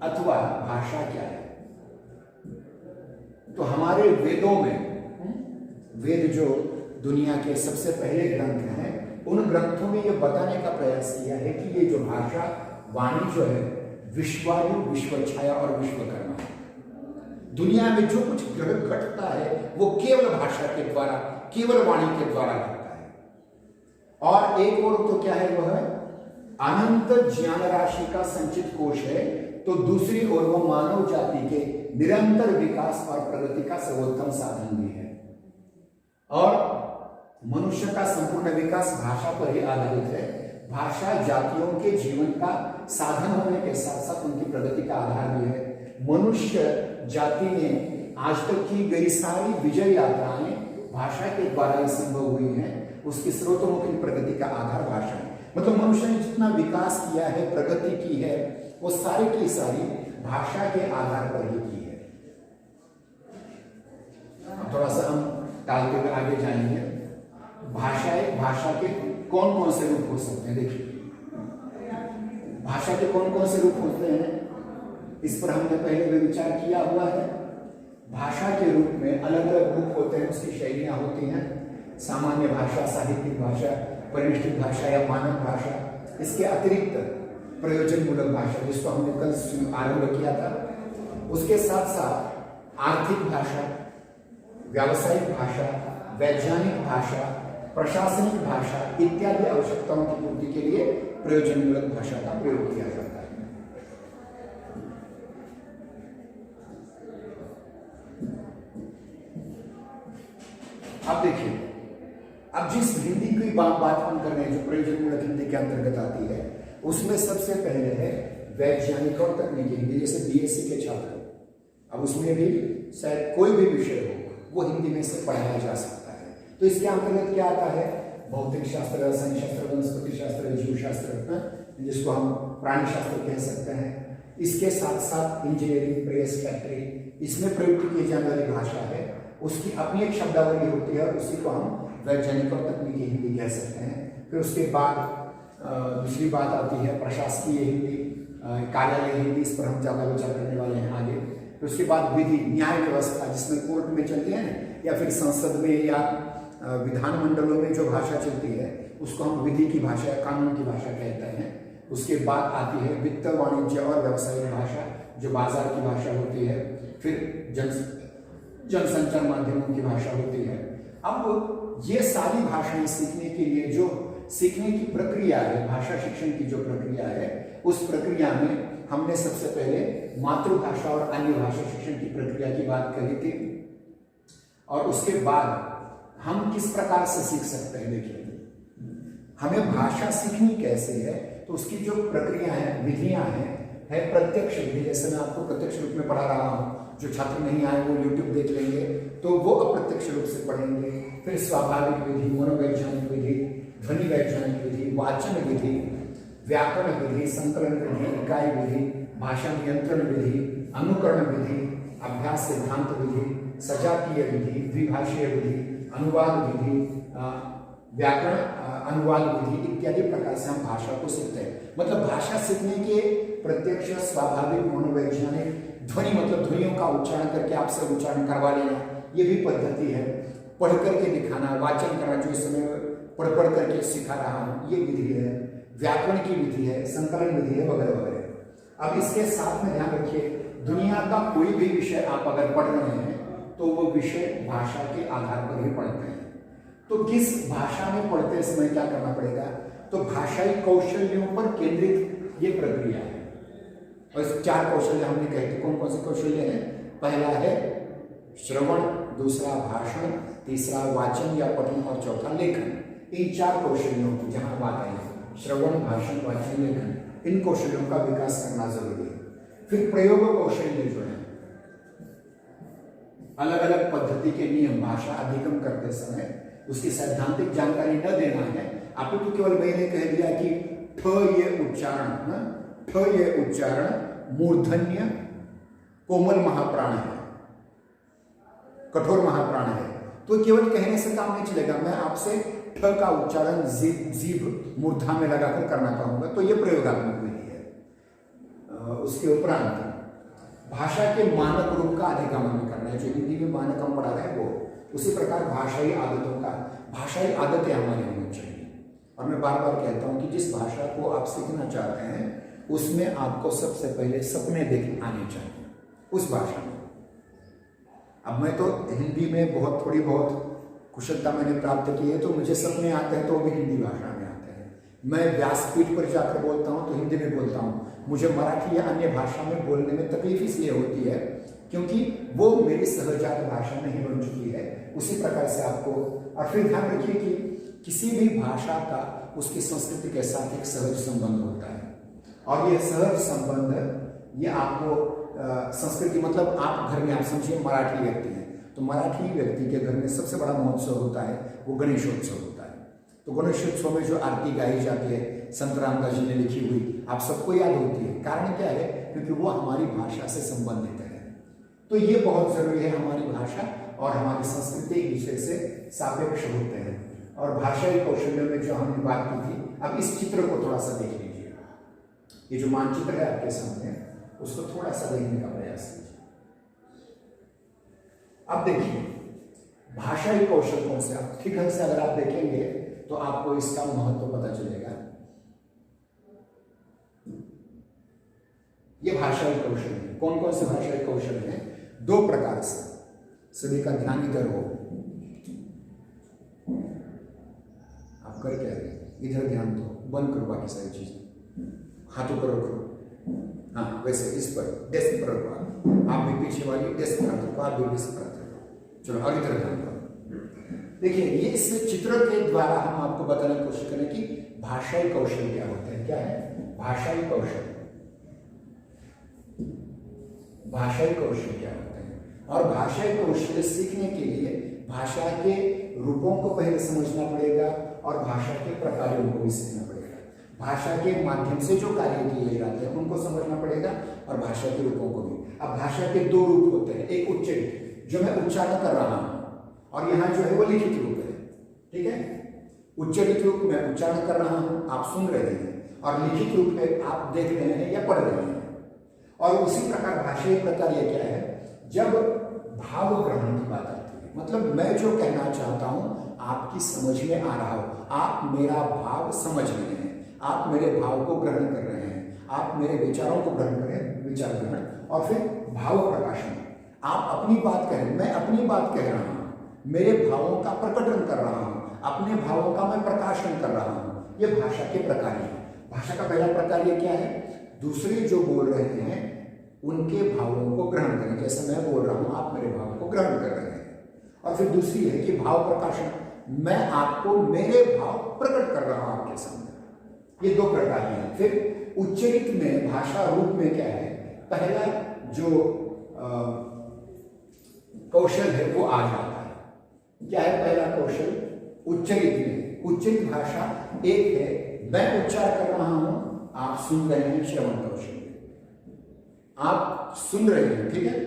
अथवा भाषा क्या है? तो हमारे वेदों में, वेद जो दुनिया के सबसे पहले ग्रंथ हैं, उन ग्रंथों में यह बताने का प्रयास किया है कि ये जो भाषा, वाणी जो है, विश्वायु, विश्वछाया और विश्वकर्मा है। दुनिया में जो कुछ घटता है वो केवल भाषा के द्वारा, केवल वाणी के द्वारा घटता है। और एक और तो क्या है, वह अनंत ज्ञान राशि का संचित कोश है। तो दूसरी ओर वो मानव जाति के निरंतर विकास और प्रगति का सर्वोत्तम साधन भी है। और मनुष्य का संपूर्ण विकास भाषा पर ही आधारित है। भाषा जातियों के जीवन का साधन होने के साथ साथ उनकी प्रगति का आधार भी है। मनुष्य जाति ने आज तक की गई सारी विजय यात्राएं भाषा के द्वारा ही संभव हुई हैं। उसकी स्रोतोमुखी प्रगति का आधार भाषा है। मतलब मनुष्य ने जितना विकास किया है, प्रगति की है, वो सारी की सारी भाषा के आधार पर ही की है। थोड़ा सा हम टालते हुए आगे जाएंगे। भाषा के कौन कौन से रूप हो सकते हैं? देखिए, भाषा के कौन कौन से रूप होते हैं, इस पर हमने पहले भी विचार किया हुआ है। भाषा के रूप में अलग अलग रूप होते हैं, उसकी शैलियां होती हैं। सामान्य भाषा, साहित्यिक भाषा, परिनिष्ठित भाषा या मानक भाषा। इसके अतिरिक्त प्रयोजनमूलक भाषा, जिसको हमने कल आरंभ किया था। उसके साथ साथ आर्थिक भाषा, व्यावसायिक भाषा, वैज्ञानिक भाषा, प्रशासनिक भाषा इत्यादि आवश्यकताओं की पूर्ति के लिए प्रयोजनमूलक भाषा का प्रयोग किया जाता है। अब देखिए, अब जिस हिंदी की बात हम कर रहे हैं, जो प्रयोजनमूलक हिंदी के अंतर्गत आती है, उसमें सबसे पहले है वैज्ञानिक और तकनीकी हिंदी। जैसे बीएससी के छात्र, अब उसमें भी शायद कोई भी विषय हो, वो हिंदी में से पढ़ाया जा सकता है। तो इसके अंतर्गत क्या आता है? भौतिक शास्त्र, रसायन शास्त्र, वनस्पति शास्त्र, जीव शास्त्र, जिसको हम प्राणी शास्त्र कह सकते हैं। इसके साथ साथ इंजीनियरिंग, प्रेस, फैक्ट्री, इसमें प्रयुक्त की जाने वाली भाषा है, उसकी अपनी एक शब्दावली होती है, उसी को हम वैज्ञानिक और तकनीकी हिंदी कह सकते हैं। फिर उसके बाद दूसरी बात आती है प्रशासकीय हिंदी, कार्यालय हिंदी। इस पर हम ज़्यादा विचार करने वाले हैं आगे। फिर उसके बाद विधि, न्याय व्यवस्था, जिसमें कोर्ट में चलते हैं या फिर संसद में या विधानमंडलों में जो भाषा चलती है, उसको हम विधि की भाषा या कानून की भाषा कहते हैं। उसके बाद आती है वित्त, वाणिज्य और व्यवसायिक भाषा, जो बाजार की भाषा होती है। फिर जनसंचार माध्यमों की भाषा होती है। अब ये सारी भाषाएं सीखने के लिए जो सीखने की प्रक्रिया है, भाषा शिक्षण की जो प्रक्रिया है, उस प्रक्रिया में हमने सबसे पहले मातृभाषा और अन्य भाषा शिक्षण की प्रक्रिया की बात करी थी। और उसके बाद हम किस प्रकार से सीख सकते हैं? देखिए, हमें भाषा सीखनी कैसे है, तो उसकी जो प्रक्रिया है, विधियां हैं, है प्रत्यक्ष विधि। जैसे मैं आपको प्रत्यक्ष रूप में पढ़ा रहा हूँ, जो छात्र नहीं आए वो यूट्यूब देख लेंगे तो वो अप्रत्यक्ष रूप से पढ़ेंगे। फिर स्वाभाविक विधि, मनोवैज्ञानिक विधि, ध्वनि वैज्ञानिक विधि, वाचन विधि, व्याकरण विधि, संकलन विधि, इकाई विधि, भाषा नियंत्रण विधि, अनुकरण विधि, अभ्यास सिद्धांत विधि, सजातीय विधि, द्विभाषीय विधि, अनुवाद विधि, व्याकरण अनुवाद विधि इत्यादि प्रकार से हम भाषा को सीखते हैं। मतलब भाषा सीखने के प्रत्यक्ष, स्वाभाविक, मनोवैज्ञानिक, ध्वनि मतलब ध्वनियों का उच्चारण करके आपसे उच्चारण करवा लेना, ये भी पद्धति है। पढ़ करके दिखाना, वाचन करना, जो इस समय पढ़ करके सिखा रहा हूँ, ये विधि है। व्याकरण की विधि है, संकलन विधि है, वगैरह वगैरह। अब इसके साथ में ध्यान रखिए, दुनिया का कोई भी विषय आप अगर पढ़ रहे हैं तो वो विषय भाषा के आधार पर ही पढ़ते हैं। तो किस भाषा में पढ़ते समय क्या करना पड़ेगा? तो भाषाई कौशल्यों पर केंद्रित ये प्रक्रिया है। और इस 4 कौशल्य हमने कहे थे। कौन कौन से कौशल्य हैं? पहला है श्रवण, दूसरा भाषण, तीसरा वाचन या पठन और चौथा लेखन। इन 4 कौशल्यों की जहां बात आई है, श्रवण, भाषण, वाचन, लेखन, इन कौशल्यों का विकास करना जरूरी है। फिर प्रयोग कौशल्य जो है, अलग अलग पद्धति के नियम, भाषा अधिगम करते समय उसकी सैद्धांतिक जानकारी न देना है। आपको तो केवल मैंने कह दिया कि ठ ये उच्चारण मूर्धन्य कोमल महाप्राण है, कठोर महाप्राण है, तो केवल कहने से काम नहीं चलेगा। मैं आपसे ठ का उच्चारण जीभ मूर्धा में लगाकर करना कहूंगा, तो ये प्रयोगात्मक विधि है। उसके उपरांत भाषा के मानक रूप का अधिगमन करना है। जो हिंदी में मानक हम पढ़ा रहे हैं वो, उसी प्रकार भाषाई आदतें हमारी होनी चाहिए। और मैं बार बार कहता हूं कि जिस भाषा को आप सीखना चाहते हैं उसमें आपको सबसे पहले सपने देख आने चाहिए उस भाषा में। अब मैं तो हिंदी में थोड़ी बहुत कुशलता मैंने प्राप्त की है, तो मुझे सपने आते हैं तो वो भी हिंदी भाषा में आते हैं। मैं व्यासपीठ पर जाकर बोलता हूँ तो हिंदी में बोलता हूँ। मुझे मराठी या अन्य भाषा में बोलने में तकलीफ इसलिए होती है क्योंकि वो मेरी सहजात भाषा नहीं बन चुकी है। उसी प्रकार से आपको, और फिर ध्यान रखिए कि किसी भी भाषा का उसकी संस्कृति के साथ एक सहज संबंध होता है। और ये सहज संबंध ये आपको संस्कृति, मतलब आप घर में, आप समझिए मराठी व्यक्ति हैं, तो मराठी व्यक्ति के घर में सबसे बड़ा महोत्सव होता है वो गणेशोत्सव होता है। तो गणेशोत्सव में जो आरती गाई जाती है संत रामदास जी ने लिखी हुई, आप सबको याद होती है। कारण क्या है? क्योंकि वो हमारी भाषा से संबंधित है। तो ये बहुत जरूरी है, हमारी भाषा और हमारी संस्कृति एक दूसरे से सापेक्ष होते हैं। और भाषाई कौशल्य में जो हमने बात की थी, अब इस चित्र को थोड़ा सा देख लीजिए। ये जो मानचित्र है आपके सामने, उसको थोड़ा सा देखने का प्रयास कीजिए। अब देखिए भाषाई कौशल कौन से, आप ठीक ढंग से अगर आप देखेंगे तो आपको इसका महत्व पता चलेगा। ये भाषाई कौशल है। कौन कौन से भाषाई कौशल है? दो प्रकार से, सभी का ध्यान इधर हो। आप कर क्या रहे? इधर ध्यान दो, बंद करो बाकी सारी चीजें, हाथों पर रखो। हाँ वैसे इस पर डेस्क पर रखो, आप भी पीछे वाली डेस्क पर रखो, आप भी डेस्क पर रखो। चलो और इधर ध्यान दो। देखिए ये इस चित्र के द्वारा हम आपको बताने की कोशिश करें कि भाषाई कौशल क्या होते हैं। क्या है भाषाई कौशल? भाषाई कौशल क्या होते हैं? और भाषाई कौशल सीखने के लिए भाषा के रूपों को पहले समझना पड़ेगा और भाषा के प्रकारों को भी सीखना पड़ेगा। भाषा के माध्यम से जो कार्य किए जाते हैं उनको समझना पड़ेगा और भाषा के रूपों को भी। अब भाषा के दो रूप होते हैं, एक उच्चरित जो मैं उच्चारण कर रहा हूं, और यहाँ जो है वो लिखित रूप है। ठीक है, उच्चरित रूप में उच्चारण कर रहा हूं, आप सुन रहे हैं, और लिखित रूप में आप देख रहे हैं या पढ़ रहे हैं। और उसी प्रकार भाषाई प्रकार ये क्या है? जब भाव ग्रहण की बात आती है, मतलब मैं जो कहना चाहता हूं आपकी समझ में आ रहा हो, आप मेरा भाव समझ रहे हैं, आप मेरे भाव को ग्रहण कर रहे हैं, आप मेरे विचारों को ग्रहण करें, विचार ग्रहण, और फिर भाव प्रकाशन। आप अपनी बात कह रहे हैं, मैं अपनी बात कह रहा हूं, मेरे भावों का प्रकटन कर रहा हूं, अपने भावों का मैं प्रकाशन कर रहा हूं। ये भाषा के प्रकार है। भाषा का पहला प्रकार ये क्या है? दूसरे जो बोल रहे हैं उनके भावों को ग्रहण करें। जैसे मैं बोल रहा हूं, आप मेरे भाव को ग्रहण कर रहे हैं। और फिर दूसरी है कि भाव प्रकाशन, मैं आपको मेरे भाव प्रकट कर रहा हूं आपके सामने। ये दो प्रकार हैं। फिर उच्चरित में भाषा रूप में क्या है? पहला जो कौशल है वो आ जाता है। क्या है पहला कौशल? उच्चरित में, उच्चरित भाषा एक है, मैं उच्चार कर रहा हूं, आप सुन रहे हैं, श्रवण कौशल। आप सुन रहे हैं, ठीक है,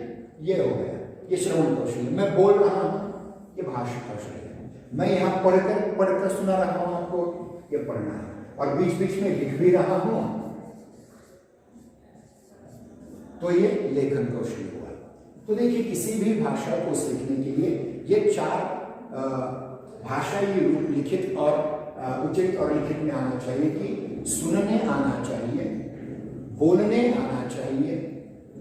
ये हो गया, ये श्रवण कौशल है। मैं बोल रहा हूं, ये भाषा कौशल है। मैं यहाँ पढ़कर सुना रहा हूं आपको, ये पढ़ना है। और बीच बीच में लिख भी रहा हूं, तो ये लेखन कौशल हुआ। तो देखिए किसी भी भाषा को सीखने के लिए ये चार भाषाई रूप लिखित और उच्चरित और लिखित में आना चाहिए कि सुनने आना चाहिए, बोलने आना चाहिए,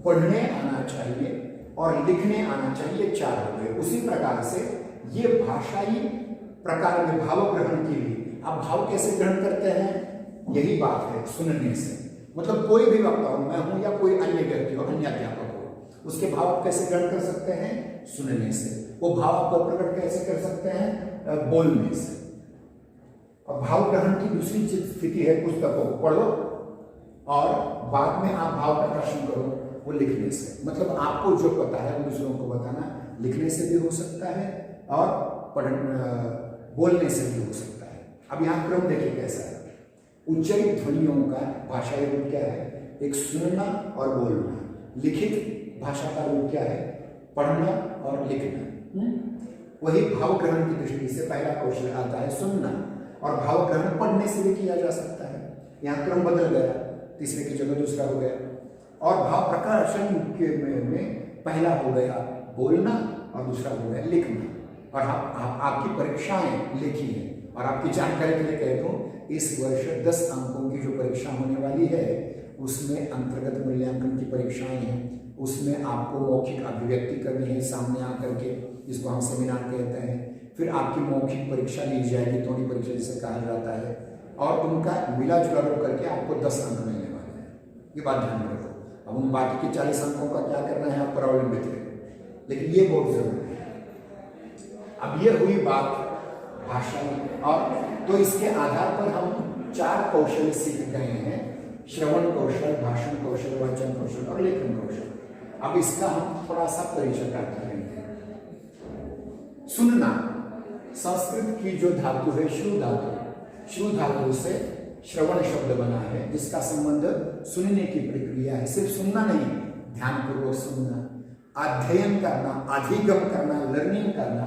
पढ़ने आना चाहिए और लिखने आना चाहिए। चार हो गए। उसी प्रकार से ये भाषाई प्रकार में भाव ग्रहण के लिए, आप भाव कैसे ग्रहण करते हैं? यही बात है, सुनने से। मतलब कोई भी वक्ता हो, मैं हूं या कोई अन्य व्यक्ति हो, अन्य अध्यापक हो, उसके भाव आप कैसे ग्रहण कर सकते हैं? सुनने से। वो भाव आप प्रकट कैसे कर सकते हैं? बोलने से। और भाव ग्रहण की दूसरी स्थिति है, पुस्तकों को पढ़ो और बाद में आप भाव प्रकाशन करो, वो लिखने से। मतलब आपको जो पता है वो दूसरों को बताना लिखने से भी हो सकता है और बोलने से भी हो सकता है। अब यहाँ क्रम देखिए कैसा है। उच्चरित ध्वनियों का भाषाई रूप क्या है? एक सुनना और बोलना। लिखित भाषा का रूप क्या है? पढ़ना और लिखना। वही भाव ग्रहण की दृष्टि से पहला कौशल आता है सुनना, और भाव ग्रहण पढ़ने से भी किया जा सकता है। यहाँ क्रम बदल गया, तीसरे की जगह दूसरा हो गया। और भाव प्रकाशन के में पहला हो गया बोलना और दूसरा हो गया लिखना। और आपकी परीक्षाएं लिखी हैं। और आपकी जानकारी के लिए कह दूं, इस वर्ष 10 अंकों की जो परीक्षा होने वाली है उसमें अंतर्गत मूल्यांकन की परीक्षाएं हैं। उसमें आपको मौखिक अभिव्यक्ति करनी है सामने आकर के, जिसको हम सेमिनार कहते हैं। फिर आपकी मौखिक परीक्षा ली जाएगी, टोनी परीक्षा जिसे कहा जाता है, और उनका मिला जुला करके आपको 10 अंक मिलने वाले हैं। ये बात ध्यान में रखो। अब उन बाकी के 40 अंकों का क्या करना है आप पर अवलंबित है, लेकिन ये बहुत जरूरी है। अब ये हुई बात भाषा, और तो इसके आधार पर हम 4 कौशल सीख गए हैं: श्रवण कौशल, भाषण कौशल, वाचन कौशल और लेखन कौशल। अब इसका हम थोड़ा सा परिचय प्राप्त करेंगे। सुनना, संस्कृत की जो धातु है श्रु धातु, श्रु धातु से श्रवण शब्द बना है, जिसका संबंध सुनने की प्रक्रिया है। सिर्फ सुनना नहीं, ध्यानपूर्वक सुनना, अध्ययन करना, अधिगम करना, लर्निंग करना,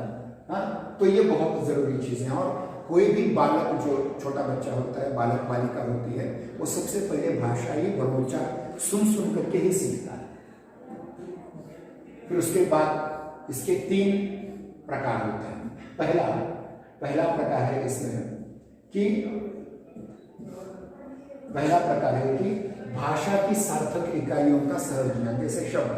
हाँ, तो ये बहुत जरूरी चीजें हैं। और कोई भी बालक, जो छोटा बच्चा होता है, बालक बालिका होती है, वो सबसे पहले भाषा ही बड़ोचा सुन करके ही सीखता है। फिर उसके बाद इसके 3 प्रकार होते हैं। पहला प्रकार है इसमें कि भाषा की सार्थक इकाइयों का सहज ज्ञान, जैसे शब्द,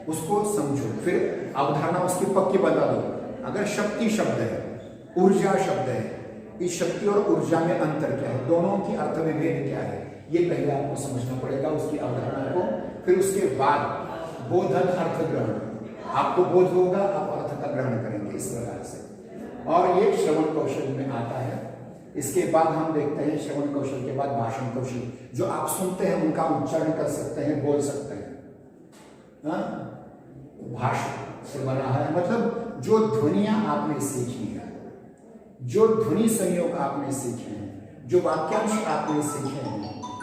उसको समझो, फिर अवधारणा उसकी पक्की बता दो। अगर शक्ति शब्द है, ऊर्जा शब्द है, इस शक्ति और ऊर्जा में अंतर क्या है, दोनों की अर्थ विभेद क्या है, ये पहले आपको समझना पड़ेगा, उसकी अवधारणा को। फिर उसके बाद बोधन अर्थ ग्रहण, आपको बोध होगा, आप अर्थ का ग्रहण करेंगे इस प्रकार से, और ये श्रवण कौशल में आता है। इसके बाद हम देखते हैं श्रवण कौशल के बाद भाषण कौशल, जो आप सुनते हैं उनका उच्चारण कर सकते हैं, बोल सकते हैं। भाषण से बना है, मतलब जो ध्वनियां आपने सीखी है, जो ध्वनि संयोग आपने सीखे हैं, जो वाक्यांश आपने सीखे हैं,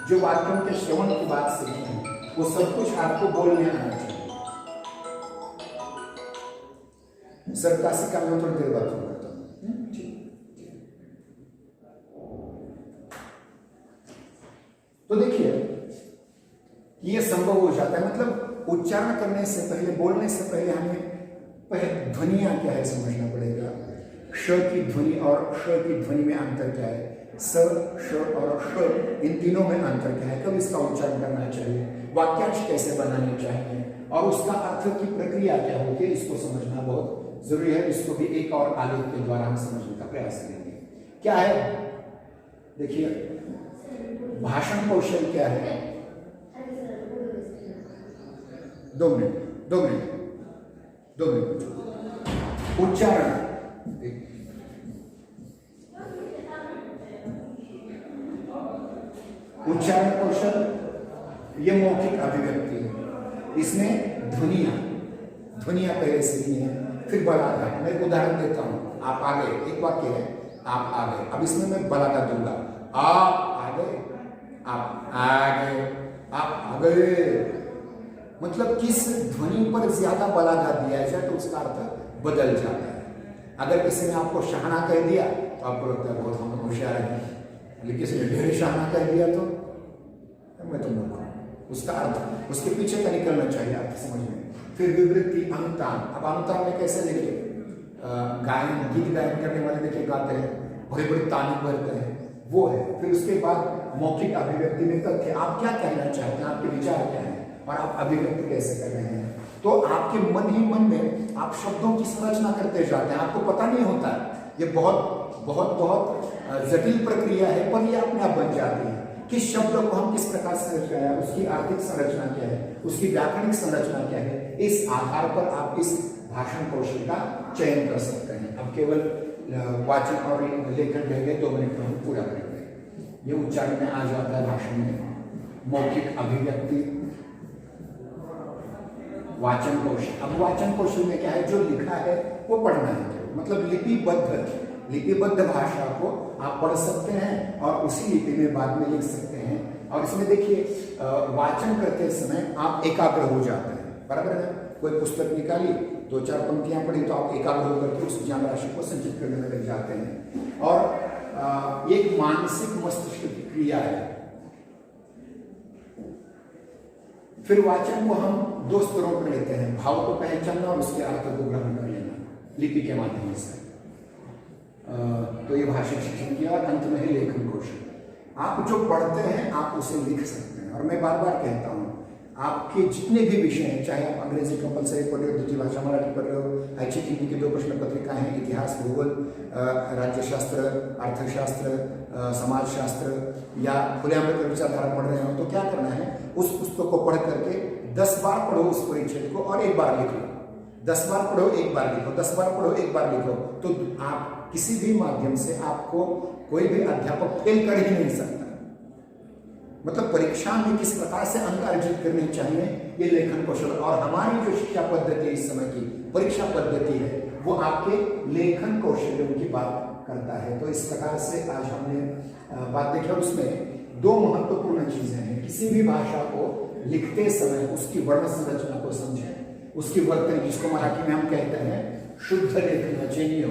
जो वाक्यों के श्रवण की बात सीखे हैं, वो सब कुछ आपको बोलने आना चाहिए। सर काशी का मैं थोड़ी देर बात करता हूँ। तो देखिए ये संभव हो जाता है, मतलब उच्चारण करने से पहले, बोलने से पहले हमें ध्वनियां क्या है समझना पड़ेगा। श की ध्वनि और श की ध्वनि में अंतर क्या है, स, श और श, इन तीनों में अंतर क्या है, कब इसका उच्चारण करना चाहिए, वाक्यांश कैसे बनाने चाहिए, और उसका अर्थ की प्रक्रिया क्या होती है, इसको समझना बहुत जरूरी है। इसको भी एक और आलेख के द्वारा हम समझने का प्रयास करेंगे। क्या है, देखिए भाषण कौशल क्या है। 2 मिनट उच्चारण, उच्चारण कौशल ये मौखिक अभिव्यक्ति है, इसमें ध्वनिया पहले सीखनी है, फिर बलागा। मैं एक उदाहरण देता हूं, आप आगे, एक वाक्य है, आप आगे, अब इसमें मैं बलागा दूंगा, आप आगे, आप आगे, आप आगे, मतलब किस ध्वनि पर ज्यादा बलागा दिया जाए तो उसका अर्थ बदल जाता है। अगर किसी ने आपको शहाना कह दिया तो आपको लगता है बहुत हम होशियार हैं, लेकिन किसी ने ढेर शहाना कह दिया तो मैं तो मूर्ख हूं, उसका अर्थ उसके पीछे का निकलना चाहिए आपको समझ में। फिर विवृत्ति, अनुतान। अब अनुतान में कैसे देखिए, गायन, गीत गायन करने वाले देखिए गाते हैं, बड़े बड़े ताने भरते हैं, वो है। फिर उसके बाद मौखिक अभिव्यक्ति में तथ्य, आप क्या कहना चाहते हैं, आपके विचार क्या है और आप अभिव्यक्ति कैसे कर रहे हैं। तो आपके मन ही मन में आप शब्दों की संरचना करते जाते हैं, आपको पता नहीं होता। ये बहुत बहुत बहुत जटिल प्रक्रिया है, पर ये अपने आप बन जाती है। किस शब्द को हम किस प्रकार से रच रहे हैं, उसकी आर्थिक संरचना क्या है, उसकी व्याकरणिक संरचना क्या है, इस आधार पर आप इस भाषण कौशल का चयन कर सकते हैं। अब केवल वाचन और लेखन रह गए, 2 मिनट में हम पूरा करेंगे। ये उच्चारण में आ जाता है भाषण में, मौखिक अभिव्यक्ति, वाचन कौशल। अब वाचन कौशल में क्या है, जो लिखा है वो पढ़ना है, मतलब लिपिबद्ध भाषा को आप पढ़ सकते हैं और उसी लिपि में बाद में लिख सकते हैं। और इसमें देखिए वाचन करते समय आप एकाग्र हो जाते हैं, बराबर है। कोई पुस्तक निकाली, 2-4 पंक्तियां पढ़ी तो आप एकाग्र होकर के उस ज्ञान राशि को संचित करने में लग जाते हैं। और एक मानसिक मस्तिष्क की क्रिया है। फिर वाचन को हम 2 स्तरों पर लेते हैं, भाव को पहचानना और उसके अर्थ को ग्रहण कर लेना लिपि के माध्यम से। तो ये भाषा शिक्षण की, और अंत में ही लेखन कौशल। आप जो पढ़ते हैं आप उसे लिख सकते हैं। और मैं बार बार कहता हूँ, आपके जितने भी विषय हैं, चाहे आप अंग्रेजी कंपलसरी पढ़ रहे हो, द्वितीय भाषा मराठी पढ़ रहे हो, ऐच्छिक हिंदी की 2 प्रश्न पत्रिकाएं हैं, इतिहास, भूगोल, राज्यशास्त्र, अर्थशास्त्र, समाजशास्त्र, या खुले आम विचारधारा पढ़ रहे हो, तो क्या करना है, उस पुस्तक को पढ़ करके 10 बार पढ़ो उस परिच्छेद को और 1 बार लिखो। 10 बार पढ़ो 1 बार लिखो, 10 बार पढ़ो 1 बार लिखो, तो आप किसी भी माध्यम से आपको कोई भी अध्यापक फेल कर ही नहीं सकता। मतलब परीक्षा में किस प्रकार से अंक अर्जित करने चाहिए, ये लेखन कौशल। और हमारी जो शिक्षा पद्धति इस समय की परीक्षा पद्धति है, वो आपके लेखन कौशल्यों की बात करता है। तो इस प्रकार से आज हमने बात देखी और उसमें दो महत्वपूर्ण चीजें हैं। किसी भी भाषा को लिखते समय उसकी वर्ण संरचना को समझें, उसकी वर्तनी, जिसको मराठी में हम कहते हैं शुद्ध लेखन रचनीय,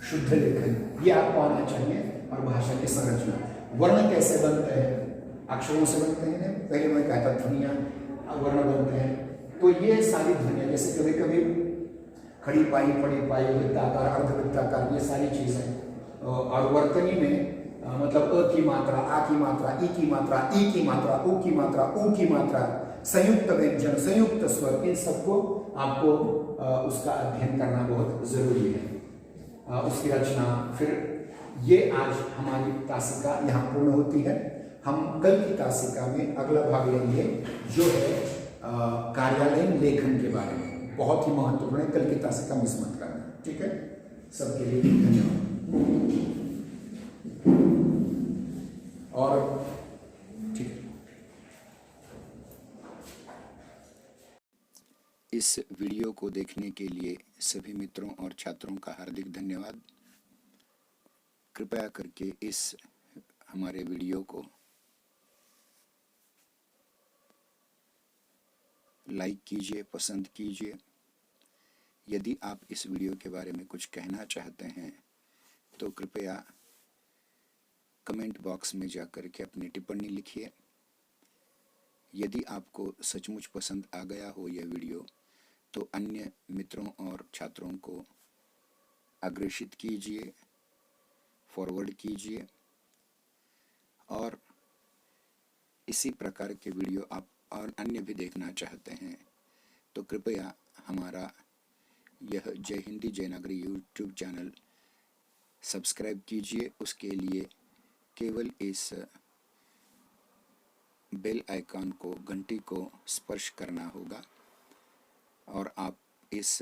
शुद्ध लेखन, ये आपको आना चाहिए। और भाषा की संरचना, वर्ण कैसे बनते हैं, अक्षरों से बनते हैं, पहले मैं कहता ध्वनियां वर्ण बनते हैं। तो ये सारी ध्वनियां, जैसे कभी कभी खड़ी पाई, पड़ी पाई, वृत्ताकार, अर्धवृत्ताकार, ये सारी चीजें। और वर्तनी में मतलब अ की मात्रा, आ की मात्रा, ई की मात्रा, ई की मात्रा, उ की मात्रा, ऊ की मात्रा, संयुक्त व्यंजन, संयुक्त स्वर, इन सबको आपको उसका अध्ययन करना बहुत जरूरी है, उसकी रचना। फिर ये आज हमारी तासिका यहाँ पूर्ण होती है। हम कल की तासिका में अगला भाग लेंगे, जो है कार्यालयीन लेखन के बारे में। बहुत ही महत्वपूर्ण है, कल की तासिका मिस मत करना, ठीक है। सबके लिए धन्यवाद। और ठीक है, इस वीडियो को देखने के लिए सभी मित्रों और छात्रों का हार्दिक धन्यवाद। कृपया करके इस हमारे वीडियो को लाइक कीजिए, पसंद कीजिए। यदि आप इस वीडियो के बारे में कुछ कहना चाहते हैं तो कृपया कमेंट बॉक्स में जाकर के अपनी टिप्पणी लिखिए। यदि आपको सचमुच पसंद आ गया हो यह वीडियो तो अन्य मित्रों और छात्रों को अग्रेषित कीजिए, फॉरवर्ड कीजिए। और इसी प्रकार के वीडियो आप और अन्य भी देखना चाहते हैं तो कृपया हमारा यह जय हिंदी जय नागरी यूट्यूब चैनल सब्सक्राइब कीजिए। उसके लिए केवल इस बेल आइकॉन को, घंटी को स्पर्श करना होगा और आप इस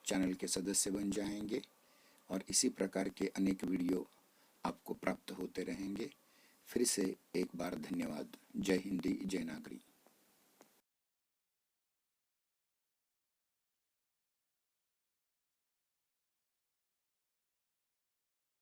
चैनल के सदस्य बन जाएंगे और इसी प्रकार के अनेक वीडियो आपको प्राप्त होते रहेंगे। फिर से एक बार धन्यवाद। जय हिंदी जय नागरी।